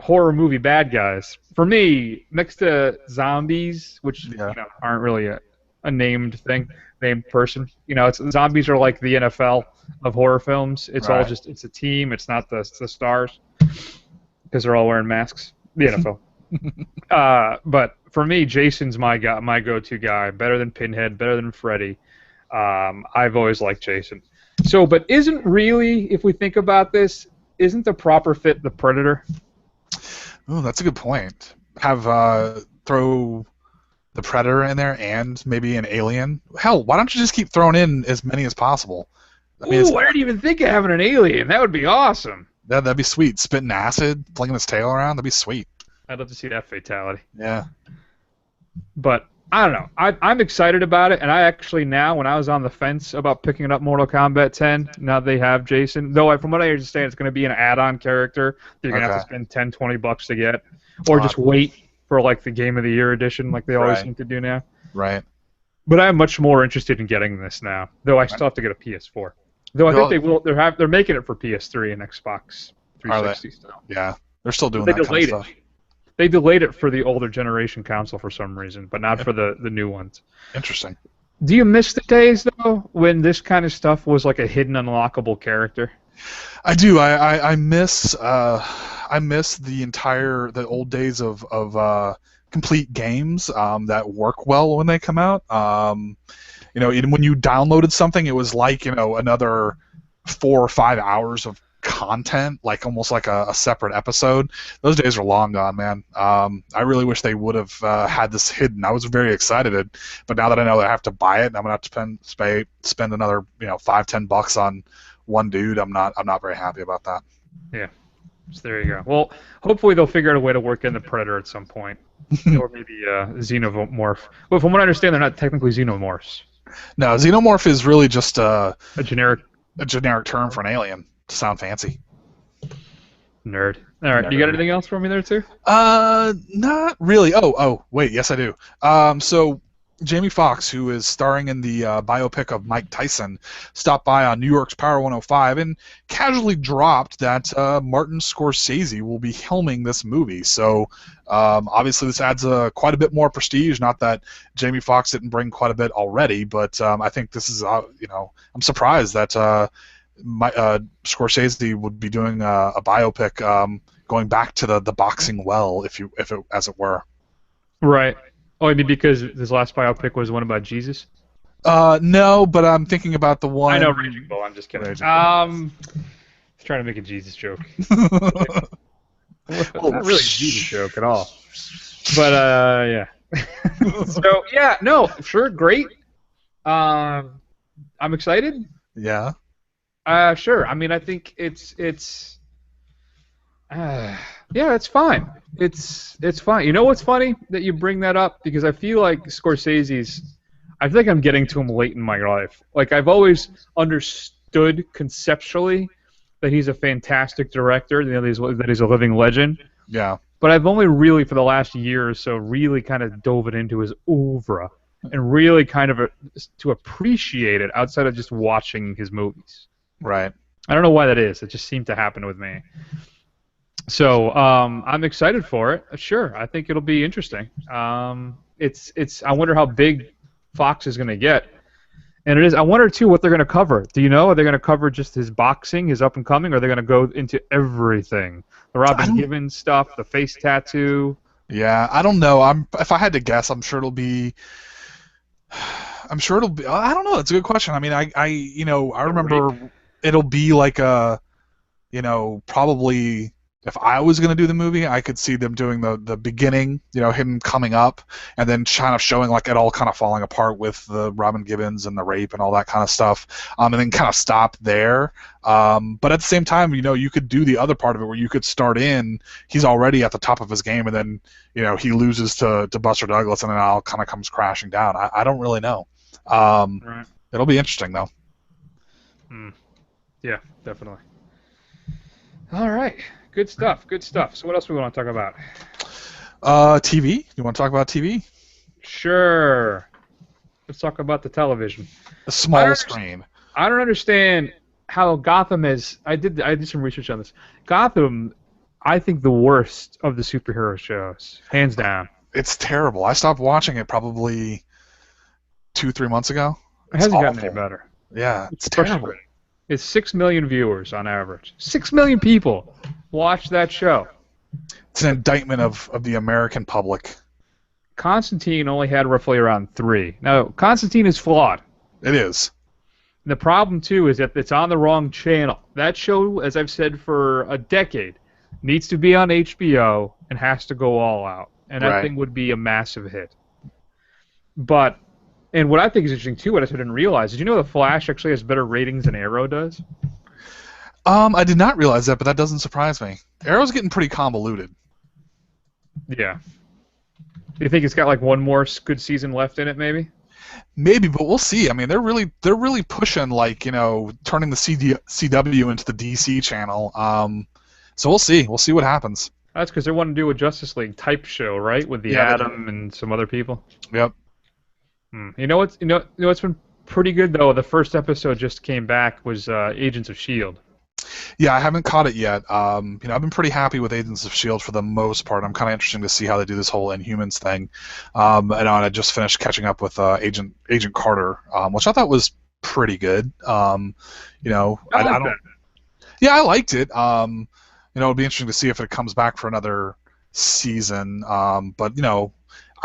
A: horror movie bad guys, for me, next to zombies, which aren't really a named person, zombies are like the NFL of horror films. It's all just, it's a team. It's not the stars, because they're all wearing masks. The NFL. But for me, Jason's my go-to guy. Better than Pinhead, better than Freddy. I've always liked Jason. So, but isn't really, if we think about this, isn't the proper fit the Predator?
B: Oh, that's a good point. Have throw the Predator in there and maybe an Alien. Hell, why don't you just keep throwing in as many as possible?
A: I didn't even think of having an Alien. That would be awesome.
B: That'd be sweet. Spitting acid, flinging his tail around. That'd be sweet.
A: I'd love to see that fatality.
B: Yeah.
A: But I don't know. I'm excited about it, and I actually now, when I was on the fence about picking up Mortal Kombat 10, now they have Jason. Though from what I understand, it's going to be an add-on character that you're going to have to spend $10, $20 to get, or just wait for like the Game of the Year edition, like they always seem to do now.
B: Right.
A: But I'm much more interested in getting this now, though I still have to get a PS4. Though I think they will. They're making it for PS3 and Xbox 360 still.
B: Yeah, they're still doing that kind of stuff.
A: They delayed it for the older generation console for some reason, but not for the new ones.
B: Interesting.
A: Do you miss the days, though, when this kind of stuff was like a hidden, unlockable character?
B: I do. I miss the old days of complete games that work well when they come out. When you downloaded something, it was like another 4 or 5 hours of content, like almost like a separate episode. Those days are long gone, man. I really wish they would have had this hidden. I was very excited, but now that I know that I have to buy it, and I'm gonna have to spend another $5-10 on one dude. I'm not very happy about that.
A: Yeah, so there you go. Well, hopefully they'll figure out a way to work in the Predator at some point, or maybe Xenomorph. But from what I understand, they're not technically Xenomorphs.
B: No, Xenomorph is really just
A: a generic
B: term for an alien to sound fancy.
A: Nerd. All right, you got anything else for me there too?
B: Not really. Oh, wait, yes I do. So Jamie Foxx, who is starring in the biopic of Mike Tyson, stopped by on New York's Power 105 and casually dropped that Martin Scorsese will be helming this movie. So obviously this adds quite a bit more prestige. Not that Jamie Foxx didn't bring quite a bit already, but I think this is, I'm surprised that Scorsese would be doing a biopic going back to the boxing well, as it were.
A: Right. Oh, maybe because his last biopic was one about Jesus?
B: No, but I'm thinking about the one...
A: I know, Raging Bull. I'm just kidding. I was trying to make a Jesus joke. Not really a Jesus joke at all. But yeah. So yeah, no, sure, great. I'm excited.
B: Yeah.
A: Sure. I mean, I think yeah, it's fine. It's fine. You know what's funny that you bring that up, because I feel like Scorsese's. I feel like I'm getting to him late in my life. Like, I've always understood conceptually that he's a fantastic director, you know, that he's a living legend.
B: Yeah.
A: But I've only really, for the last year or so, really kind of dove into his oeuvre and really kind of to appreciate it outside of just watching his movies.
B: Right.
A: I don't know why that is. It just seemed to happen with me. So I'm excited for it. Sure, I think it'll be interesting. It's. I wonder how big Fox is going to get, and it is. I wonder too what they're going to cover. Do you know? Are they going to cover just his boxing, his up and coming, or are they going to go into everything? The Robin Givens stuff, the face tattoo.
B: Yeah, I don't know. If I had to guess, I'm sure it'll be. I don't know. It's a good question. I mean, I remember it'll be like a, probably. If I was going to do the movie, I could see them doing the beginning, him coming up, and then kind of showing like it all kind of falling apart with the Robin Givens and the rape and all that kind of stuff, and then kind of stop there. But at the same time, you could do the other part of it where you could start in, he's already at the top of his game, and then, he loses to Buster Douglas, and then it all kind of comes crashing down. I don't really know.
A: Right.
B: It'll be interesting, though.
A: Yeah, definitely. All right. Good stuff. Good stuff. So what else do we want to talk about?
B: TV? You want to talk about TV?
A: Sure. Let's talk about the television.
B: The small screen.
A: I don't understand how Gotham is. I did some research on this. Gotham, I think the worst of the superhero shows, hands down.
B: It's terrible. I stopped watching it probably 2-3 months ago.
A: It hasn't gotten any better.
B: Yeah, it's terrible.
A: It's 6 million viewers on average. 6 million people watch that show.
B: It's an indictment of the American public.
A: Constantine only had roughly around 3. Now, Constantine is flawed.
B: It is.
A: And the problem, too, is that it's on the wrong channel. That show, as I've said for a decade, needs to be on HBO and has to go all out. And that thing would be a massive hit. But, and what I think is interesting, too, what I didn't realize, did you know The Flash actually has better ratings than Arrow does?
B: I did not realize that, but that doesn't surprise me. Arrow's getting pretty convoluted.
A: Yeah. Do you think it's got like one more good season left in it, maybe?
B: Maybe, but we'll see. I mean, they're really pushing, like, turning the CW into the DC channel. So we'll see. We'll see what happens.
A: That's because they want to do a Justice League type show, right? With the Atom and some other people.
B: Yep.
A: You know what's been pretty good though? The first episode just came back was Agents of S.H.I.E.L.D.
B: Yeah, I haven't caught it yet. I've been pretty happy with Agents of S.H.I.E.L.D. for the most part. I'm kind of interested to see how they do this whole Inhumans thing. And I just finished catching up with Agent Carter, which I thought was pretty good. I don't. Yeah, I liked it. It'll be interesting to see if it comes back for another season. But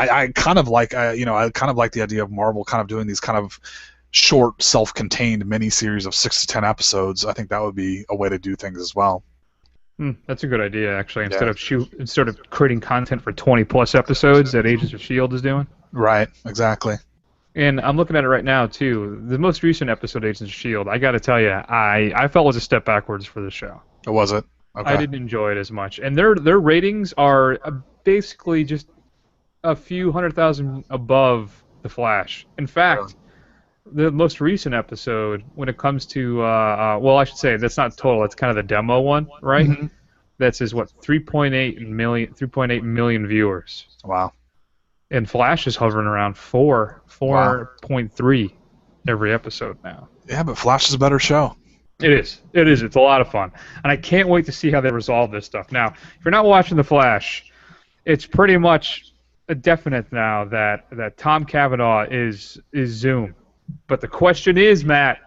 B: I kind of like the idea of Marvel kind of doing these kind of short, self-contained miniseries of 6 to 10 episodes. I think that would be a way to do things as well.
A: That's a good idea, actually. Instead of creating content for 20+ episodes that Agents of S.H.I.E.L.D. is doing.
B: Right, exactly.
A: And I'm looking at it right now too. The most recent episode, Agents of S.H.I.E.L.D., I got to tell you, I felt was a step backwards for the show.
B: Oh, was it? Okay.
A: I didn't enjoy it as much, and their ratings are basically just a few 100,000 above The Flash. In fact, the most recent episode, when it comes to, I should say that's not total. It's kind of the demo one, right? Mm-hmm. That says 3.8 million viewers.
B: Wow.
A: And Flash is hovering around 4.3 every episode now.
B: Yeah, but Flash is a better show.
A: It is. It's a lot of fun, and I can't wait to see how they resolve this stuff. Now, if you're not watching The Flash, it's pretty much a definite now that Tom Cavanaugh is Zoom. But the question is, Matt,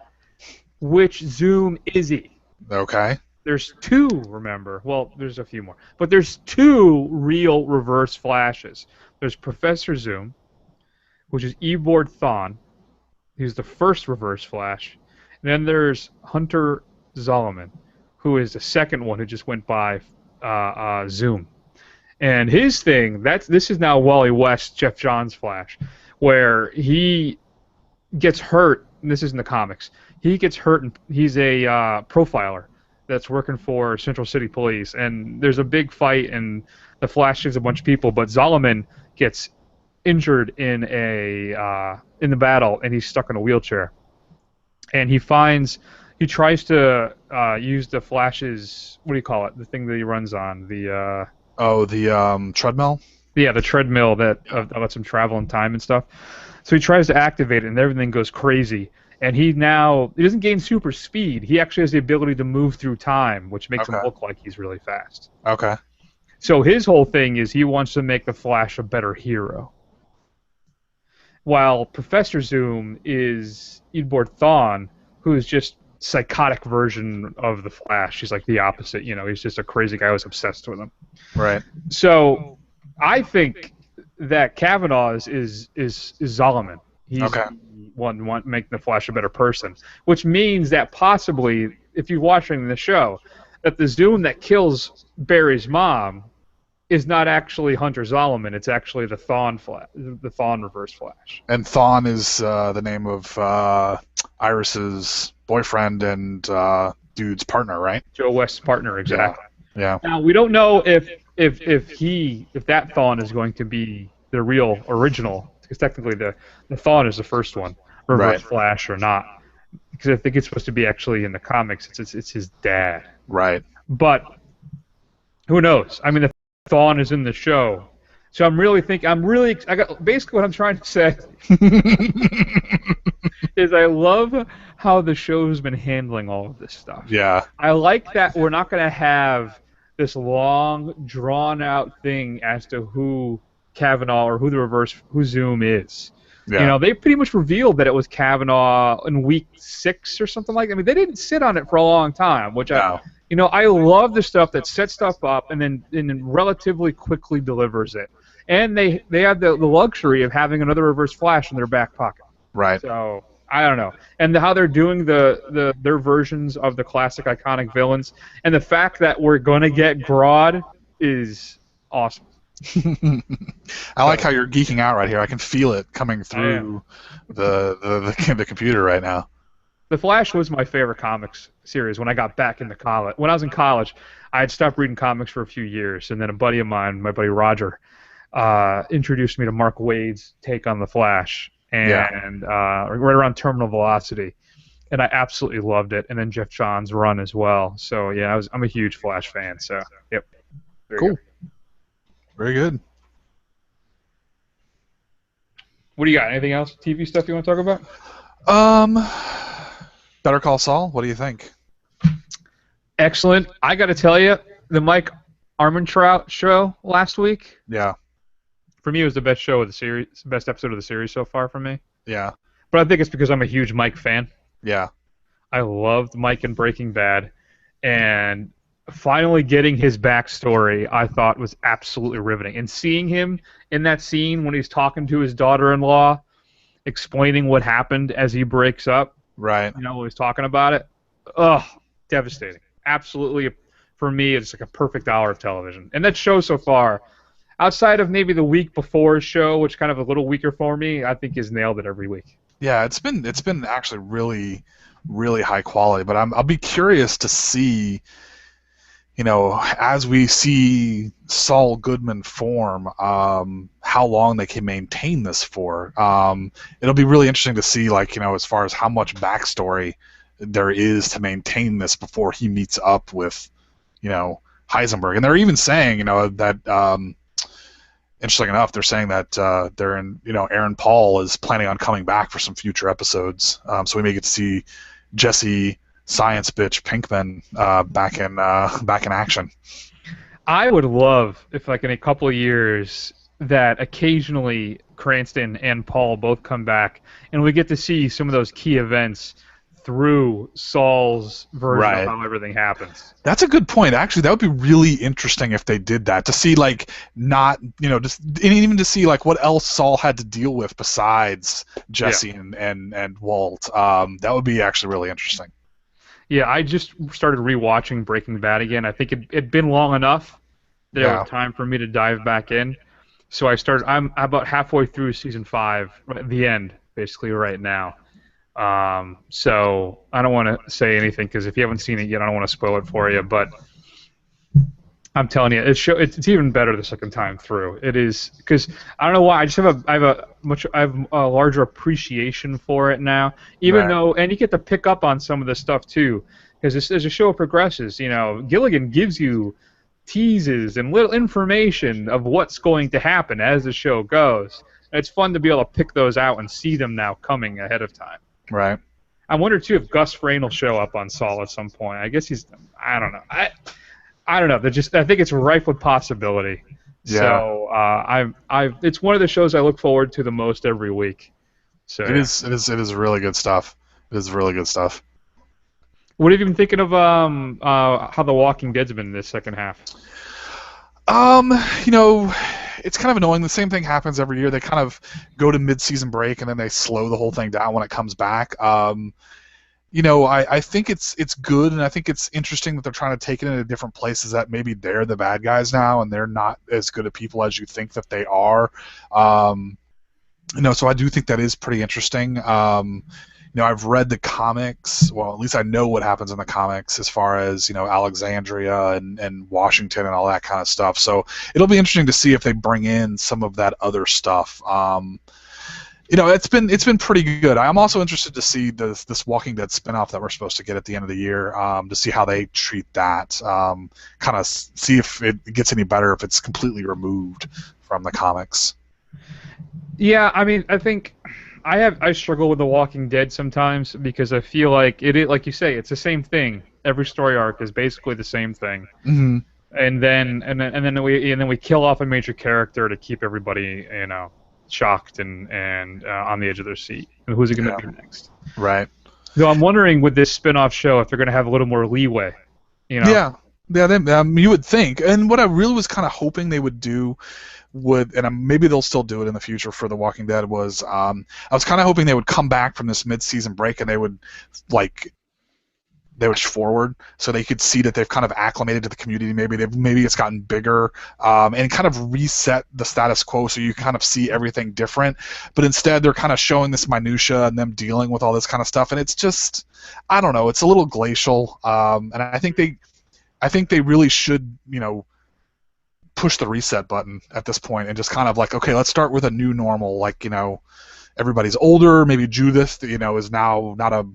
A: which Zoom is he?
B: Okay.
A: There's 2, remember. Well, there's a few more. But there's 2 real reverse Flashes. There's Professor Zoom, which is Eobard Thawne. He's the first reverse Flash. And then there's Hunter Zolomon, who is the second one who just went by Zoom. And his thing, this is now Wally West, Jeff Johns' Flash, where he gets hurt, and this is in the comics, he gets hurt, and he's a profiler that's working for Central City Police, and there's a big fight, and the Flash shoots a bunch of people, but Zolomon gets injured in the battle, and he's stuck in a wheelchair. And he tries to use the Flash's, what do you call it, the thing that he runs on, the
B: treadmill?
A: Yeah, the treadmill that lets him travel in time and stuff. So he tries to activate it, and everything goes crazy. And he doesn't gain super speed. He actually has the ability to move through time, which makes him look like he's really fast.
B: Okay.
A: So his whole thing is he wants to make the Flash a better hero. While Professor Zoom is Eadbord Thawne, who is just psychotic version of the Flash. He's like the opposite, he's just a crazy guy who's obsessed with him.
B: Right.
A: So I think that Kavanaugh is Zolomon. He's one making the Flash a better person, which means that possibly, if you're watching the show, that the Zoom that kills Barry's mom is not actually Hunter Zolomon. It's actually the Thawne Reverse Flash.
B: And Thawne is the name of Iris's boyfriend and dude's partner, right?
A: Joe West's partner, exactly.
B: Yeah.
A: Now we don't know if that Thawne is going to be the real original, because technically the Thawne is the first one, Reverse Flash or not, because I think it's supposed to be actually in the comics. It's his dad.
B: Right.
A: But who knows? I mean, the Thawne is in the show, so basically what I'm trying to say is I love how the show's been handling all of this stuff.
B: Yeah.
A: I like that we're not going to have this long, drawn-out thing as to who Kavanaugh or who Zoom is. Yeah. They pretty much revealed that it was Kavanaugh in week 6 or something like that. I mean, they didn't sit on it for a long time, which I love the stuff that sets stuff up and then relatively quickly delivers it. And they have the luxury of having another Reverse Flash in their back pocket.
B: Right.
A: So I don't know. And how they're doing their versions of the classic iconic villains, and the fact that we're gonna get Grodd is awesome.
B: I like how you're geeking out right here. I can feel it coming through the computer right now.
A: The Flash was my favorite comics series when I got back into college. When I was in college, I had stopped reading comics for a few years, and then a buddy of mine, my buddy Roger, introduced me to Mark Waid's take on the Flash, and right around Terminal Velocity, and I absolutely loved it. And then Jeff Johns' run as well. So yeah, I'm a huge Flash fan. So yep.
B: Cool. Very good.
A: What do you got? Anything else? TV stuff you want to talk about?
B: Better Call Saul. What do you think?
A: Excellent. I got to tell you, the Mike Armentrout show last week.
B: Yeah.
A: For me, it was the best show of the series, best episode of the series so far for me.
B: Yeah.
A: But I think it's because I'm a huge Mike fan.
B: Yeah.
A: I loved Mike in Breaking Bad, and finally getting his backstory, I thought was absolutely riveting. And seeing him in that scene when he's talking to his daughter-in-law, explaining what happened as he breaks up.
B: Right.
A: When he's talking about it. Ugh, devastating. Absolutely, for me, it's like a perfect hour of television. And that show so far, outside of maybe the week before's show, which kind of a little weaker for me, I think has nailed it every week.
B: Yeah, it's been actually really, really high quality. But I'll be curious to see, as we see Saul Goodman form, how long they can maintain this for. It'll be really interesting to see, as far as how much backstory there is to maintain this before he meets up with, Heisenberg. And they're even saying, that, interesting enough, they're saying that Aaron Paul is planning on coming back for some future episodes. So we may get to see Jesse Science Bitch Pinkman back in action.
A: I would love if, in a couple of years, that occasionally Cranston and Paul both come back, and we get to see some of those key events through Saul's version of how everything happens.
B: That's a good point. Actually, that would be really interesting if they did that, to see even to see what else Saul had to deal with besides Jesse and Walt. That would be actually really interesting.
A: Yeah, I just started rewatching Breaking Bad again. I think it'd been long enough that it was time for me to dive back in. So I'm about halfway through season 5, at the end, basically right now. So I don't want to say anything because if you haven't seen it yet, I don't want to spoil it for you. But I'm telling you, it's even better the second time through. It is because I don't know why. I have a larger appreciation for it now. Even though, and you get to pick up on some of the stuff too, because as the show progresses, Gilligan gives you teases and little information of what's going to happen as the show goes. And it's fun to be able to pick those out and see them now coming ahead of time.
B: Right.
A: I wonder too if Gus Fring will show up on Saul at some point. I guess I don't know. I don't know. I think it's rife with possibility. Yeah. So it's one of the shows I look forward to the most every week. So
B: it is really good stuff. It is really good stuff.
A: What have you been thinking of how The Walking Dead's been in this second half?
B: It's kind of annoying. The same thing happens every year. They kind of go to mid-season break and then they slow the whole thing down when it comes back. I think it's good, and I think it's interesting that they're trying to take it into different places, that maybe they're the bad guys now and they're not as good of people as you think that they are. So I do think that is pretty interesting. I've read the comics. Well, at least I know what happens in the comics as far as, Alexandria and Washington and all that kind of stuff. So it'll be interesting to see if they bring in some of that other stuff. It's been pretty good. I'm also interested to see this Walking Dead spinoff that we're supposed to get at the end of the year, to see how they treat that. Kind of see if it gets any better if it's completely removed from the comics.
A: Yeah, I mean, I think I struggle with The Walking Dead sometimes because I feel like like you say, it's the same thing. Every story arc is basically the same thing.
B: Mm-hmm.
A: And then we kill off a major character to keep everybody, shocked and on the edge of their seat. And who's it going to be next?
B: Right.
A: So I'm wondering with this spin-off show if they're going to have a little more leeway.
B: Yeah. You would think. And what I really was kind of hoping they would do and maybe they'll still do it in the future for The Walking Dead, was I was kind of hoping they would come back from this mid-season break and they would push forward so they could see that they've kind of acclimated to the community. Maybe it's gotten bigger, and kind of reset the status quo so you kind of see everything different. But instead, they're kind of showing this minutia and them dealing with all this kind of stuff, and it's just, I don't know, it's a little glacial. And I think they really should, push the reset button at this point and just kind of okay, let's start with a new normal. Everybody's older. Maybe Judith, is now not a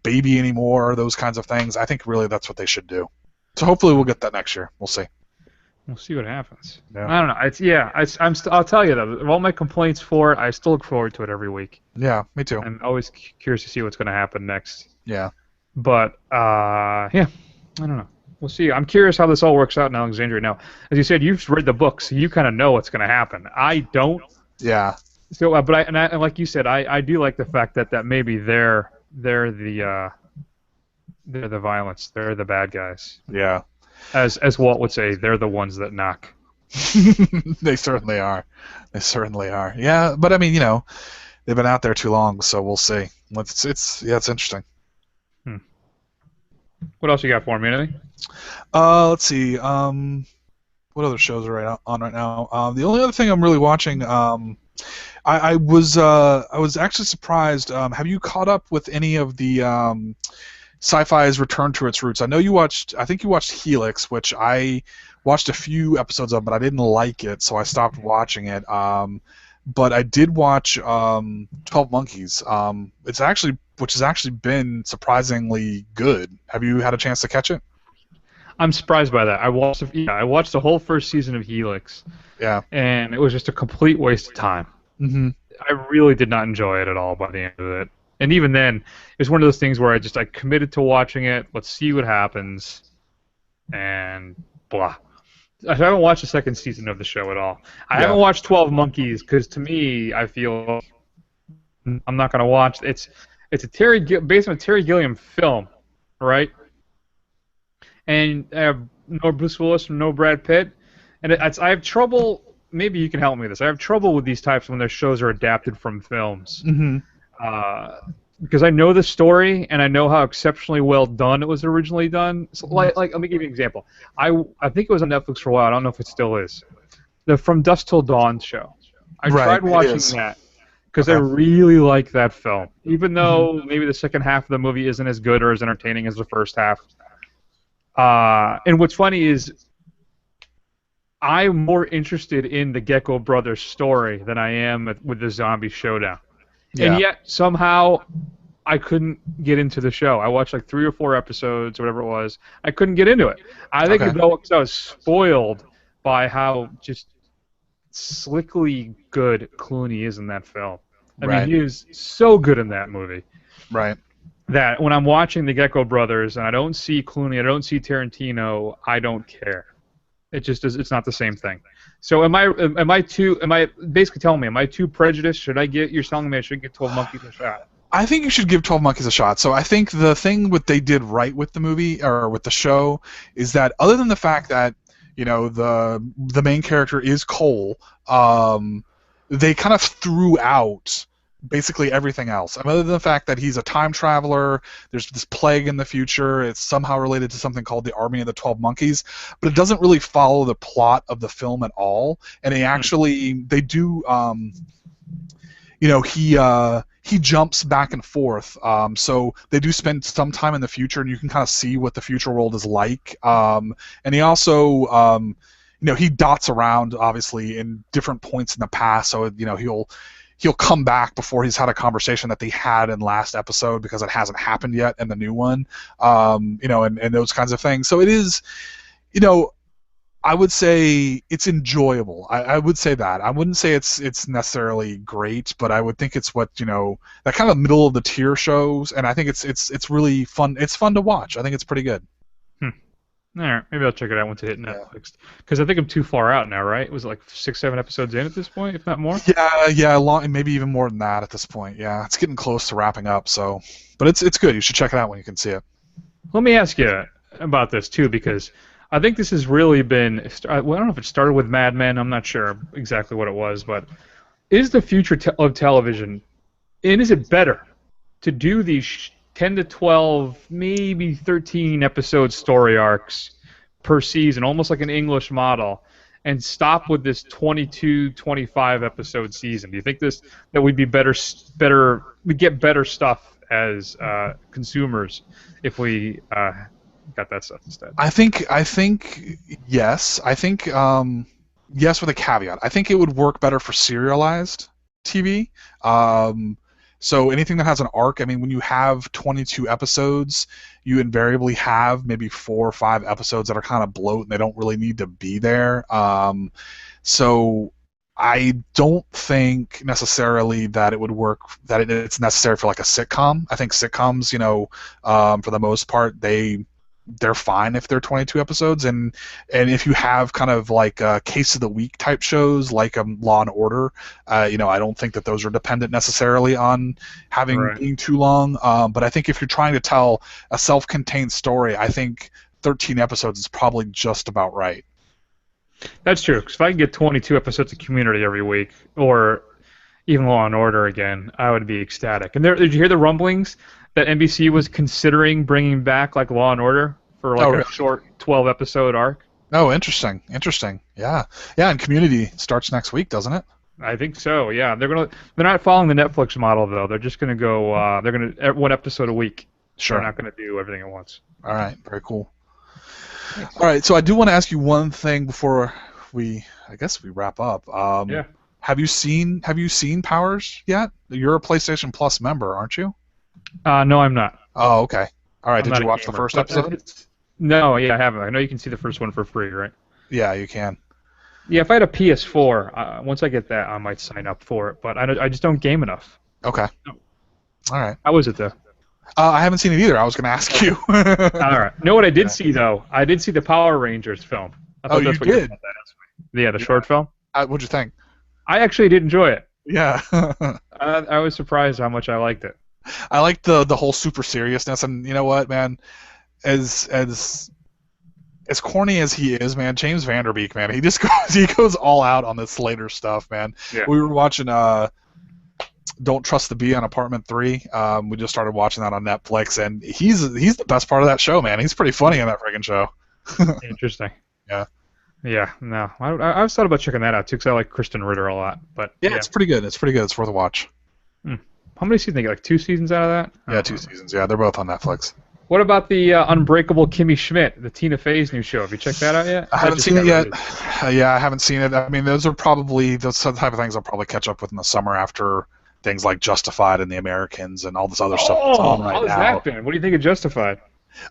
B: baby anymore, those kinds of things. I think really that's what they should do. So hopefully we'll get that next year. We'll see.
A: We'll see what happens. Yeah. I don't know. I'll tell you though, of all my complaints for it, I still look forward to it every week.
B: Yeah, me too.
A: I'm always curious to see what's going to happen next.
B: Yeah.
A: But I don't know. We'll see. I'm curious how this all works out in Alexandria now. As you said, you've read the books, so you kind of know what's going to happen. I don't.
B: Yeah.
A: So, but like you said, I do like the fact that maybe they're the violence. They're the bad guys.
B: Yeah.
A: As Walt would say, they're the ones that knock.
B: They certainly are. They certainly are. Yeah, but I mean, they've been out there too long, so we'll see. It's interesting.
A: What else you got for me? Anything?
B: Let's see. What other shows are on right now? The only other thing I'm really watching, I was actually surprised. Have you caught up with any of the Sci-Fi's Return to Its Roots? I think you watched Helix, which I watched a few episodes of, but I didn't like it, so I stopped watching it. But I did watch 12 Monkeys, which has actually been surprisingly good. Have you had a chance to catch it?
A: I'm surprised by that. I watched the whole first season of Helix.
B: Yeah.
A: And it was just a complete waste of time.
B: Mm-hmm.
A: I really did not enjoy it at all by the end of it. And even then, it was one of those things where I committed to watching it. Let's see what happens. And blah. I haven't watched the second season of the show at all. I haven't watched 12 Monkeys because to me, I feel I'm not going to watch. It's based on a Terry Gilliam film, right? And no Bruce Willis, no Brad Pitt, and I have trouble. Maybe you can help me with this. I have trouble with these types when their shows are adapted from films.
B: Mm-hmm.
A: because I know the story and I know how exceptionally well done it was originally done. So, like let me give you an example. I think it was on Netflix for a while. I don't know if it still is. The From Dusk Till Dawn show. I tried watching that because I really like that film, even though maybe the second half of the movie isn't as good or as entertaining as the first half. And what's funny is I'm more interested in the Gecko Brothers story than I am with the zombie showdown. Yeah. And yet, somehow, I couldn't get into the show. I watched like 3 or 4 episodes or whatever it was. I couldn't get into it. I think because I was spoiled by how just slickly good Clooney is in that film. I mean, he is so good in that movie.
B: Right.
A: That when I'm watching the Gecko Brothers and I don't see Clooney, I don't see Tarantino, I don't care. It just is. It's not the same thing. So am I basically telling me, am I too prejudiced? You're telling me I should get 12 Monkeys a shot?
B: I think you should give 12 Monkeys a shot. So I think the thing what they did right with the movie or with the show is that other than the fact that the main character is Cole, they kind of threw out basically everything else. I mean, other than the fact that he's a time traveler, there's this plague in the future, it's somehow related to something called the Army of the 12 Monkeys, but it doesn't really follow the plot of the film at all. And they do, he jumps back and forth. So they do spend some time in the future, and you can kind of see what the future world is like. And he also, he dots around, obviously, in different points in the past. So, he'll come back before he's had a conversation that they had in last episode because it hasn't happened yet in the new one, and those kinds of things. So it is, I would say it's enjoyable. I would say that. I wouldn't say it's necessarily great, but I would think it's what, that kind of middle of the tier shows, and I think it's really fun. It's fun to watch. I think it's pretty good.
A: All right, maybe I'll check it out once it hit Netflix. Because I think I'm too far out now, right? Was it like 6-7 episodes in at this point, if not more?
B: Yeah, maybe even more than that at this point. Yeah, it's getting close to wrapping up. So, but it's good. You should check it out when you can see it.
A: Let me ask you about this too, because I think this has really been. I don't know if it started with Mad Men. I'm not sure exactly what it was, but is the future of television, and is it better to do these 10 to 12, maybe 13 episode story arcs per season, almost like an English model, and stop with this 22, 25 episode season? Do you think that we'd be we'd get better stuff as consumers if we got that stuff instead?
B: I think yes. I think yes, with a caveat. I think it would work better for serialized TV. So anything that has an arc, I mean, when you have 22 episodes, you invariably have maybe 4 or 5 episodes that are kind of bloat and they don't really need to be there. So I don't think necessarily that it would work, that it's necessary for like a sitcom. I think sitcoms, for the most part, they're fine if they're 22 episodes, and if you have kind of like case of the week type shows like Law and Order, I don't think that those are dependent necessarily on being too long. But I think if you're trying to tell a self-contained story, I think 13 episodes is probably just about right.
A: That's true. Because if I can get 22 episodes of Community every week, or even Law and Order again, I would be ecstatic. And did you hear the rumblings that NBC was considering bringing back like Law and Order for like a short 12-episode arc?
B: Oh, interesting. Yeah, and Community starts next week, doesn't it?
A: I think so. Yeah, they're not following the Netflix model though. They're just gonna go. They're gonna one episode a week.
B: Sure.
A: They're not gonna do everything at once.
B: All right. Very cool. All right. So I do want to ask you one thing before we wrap up.
A: Yeah.
B: Have you seen Powers yet? You're a PlayStation Plus member, aren't you?
A: No, I'm not.
B: Oh, okay. All right. Did you watch the first episode?
A: No, I haven't. I know you can see the first one for free, right?
B: Yeah, you can.
A: Yeah, if I had a PS4, once I get that, I might sign up for it. But I just don't game enough.
B: Okay.
A: No.
B: All right.
A: How was it though?
B: I haven't seen it either. I was going to ask you.
A: All right. You know what I did see though? I did see the Power Rangers film. I thought that's
B: you did?
A: Yeah, the short film.
B: What'd you think?
A: I actually did enjoy it.
B: Yeah.
A: I was surprised how much I liked it.
B: I like the whole super seriousness, and you know what, man, as corny as he is, man, James Van Der Beek, man, he goes all out on this later stuff, man.
A: Yeah.
B: We were watching Don't Trust the Bee on Apartment 3. We just started watching that on Netflix, and he's the best part of that show, man. He's pretty funny in that freaking show.
A: Interesting.
B: Yeah.
A: Yeah, no. I was thought about checking that out, too, because I like Kristen Ritter a lot. But
B: yeah, it's pretty good. It's pretty good. It's worth a watch.
A: How many seasons? They get, like 2 seasons out of that?
B: Yeah, 2 seasons. Yeah, they're both on Netflix.
A: What about the Unbreakable Kimmy Schmidt, the Tina Fey's new show? Have you checked that out yet?
B: I haven't seen it yet. Yeah, I haven't seen it. I mean, those type of things I'll probably catch up with in the summer after things like Justified and The Americans and all this other stuff that's on right now.
A: How's that been? What do you think of Justified?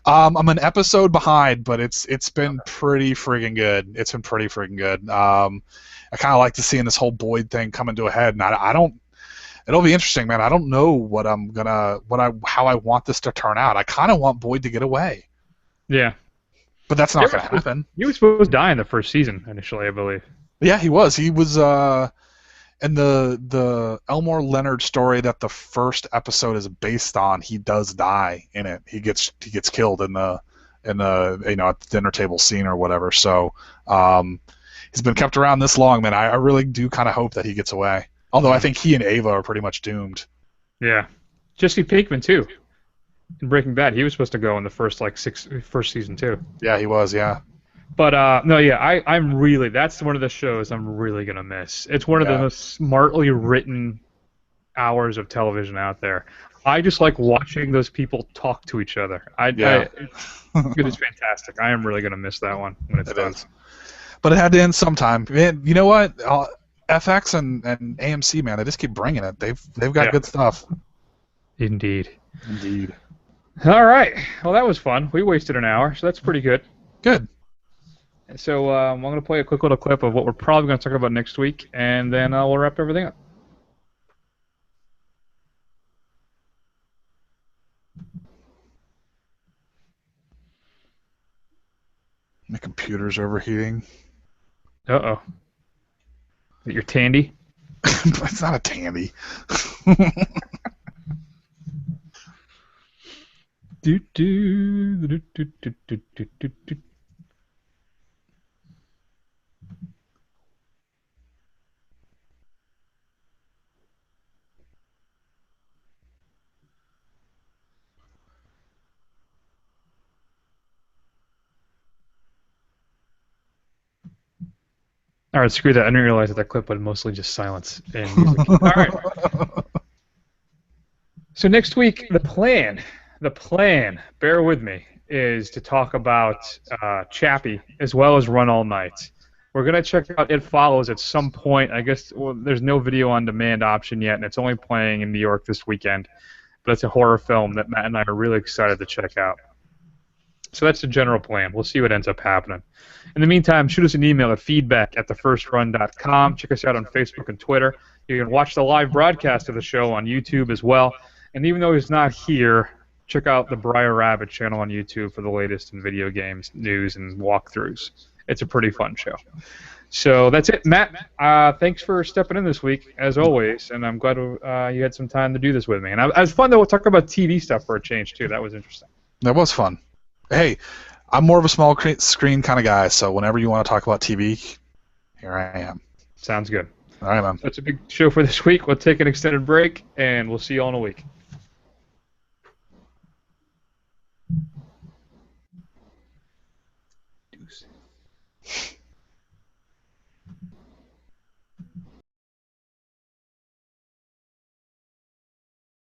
B: I'm an episode behind, but it's been pretty friggin' good. It's been pretty friggin' good. I kind of like to seeing this whole Boyd thing coming to a head, and I don't. It'll be interesting, man. I don't know how I want this to turn out. I kind of want Boyd to get away.
A: Yeah.
B: But that's not going to happen.
A: He was supposed to die in the first season initially, I believe.
B: Yeah, he was. He was in the Elmore Leonard story that the first episode is based on. He does die in it. He gets killed in the at the dinner table scene or whatever. So he's been kept around this long, man. I really do kind of hope that he gets away. Although I think he and Ava are pretty much doomed.
A: Yeah. Jesse Pinkman, too. In Breaking Bad, he was supposed to go in the first season, too.
B: Yeah, he was, yeah.
A: But, no, yeah, I'm really... That's one of the shows I'm really going to miss. It's one of the most smartly written hours of television out there. I just like watching those people talk to each other. It is fantastic. I am really going to miss that one when it's done.
B: But it had to end sometime. Man, you know what? FX and AMC, man, they just keep bringing it. They've got good stuff.
A: Indeed.
B: All
A: right. Well, that was fun. We wasted an hour, so that's pretty good.
B: Good.
A: So I'm going to play a quick little clip of what we're probably going to talk about next week, and then we'll wrap everything up.
B: My computer's overheating.
A: Uh-oh. Is it your Tandy?
B: It's not a Tandy.
A: All right, screw that. I didn't realize that clip was mostly just silence and music. All right. So next week, the plan, bear with me, is to talk about Chappie as well as Run All Night. We're going to check out It Follows at some point. I guess there's no video on demand option yet, and it's only playing in New York this weekend. But it's a horror film that Matt and I are really excited to check out. So that's the general plan. We'll see what ends up happening. In the meantime, shoot us an email at feedback@thefirstrun.com. Check us out on Facebook and Twitter. You can watch the live broadcast of the show on YouTube as well. And even though he's not here, check out the Briar Rabbit channel on YouTube for the latest in video games, news, and walkthroughs. It's a pretty fun show. So that's it. Matt, thanks for stepping in this week, as always, and I'm glad you had some time to do this with me. And it was fun, though. We'll talk about TV stuff for a change, too. That was interesting.
B: That was fun. Hey, I'm more of a small screen kind of guy, so whenever you want to talk about TV, here I am.
A: Sounds good.
B: All right, man.
A: That's a big show for this week. We'll take an extended break, and we'll see you all in a week. Deuces.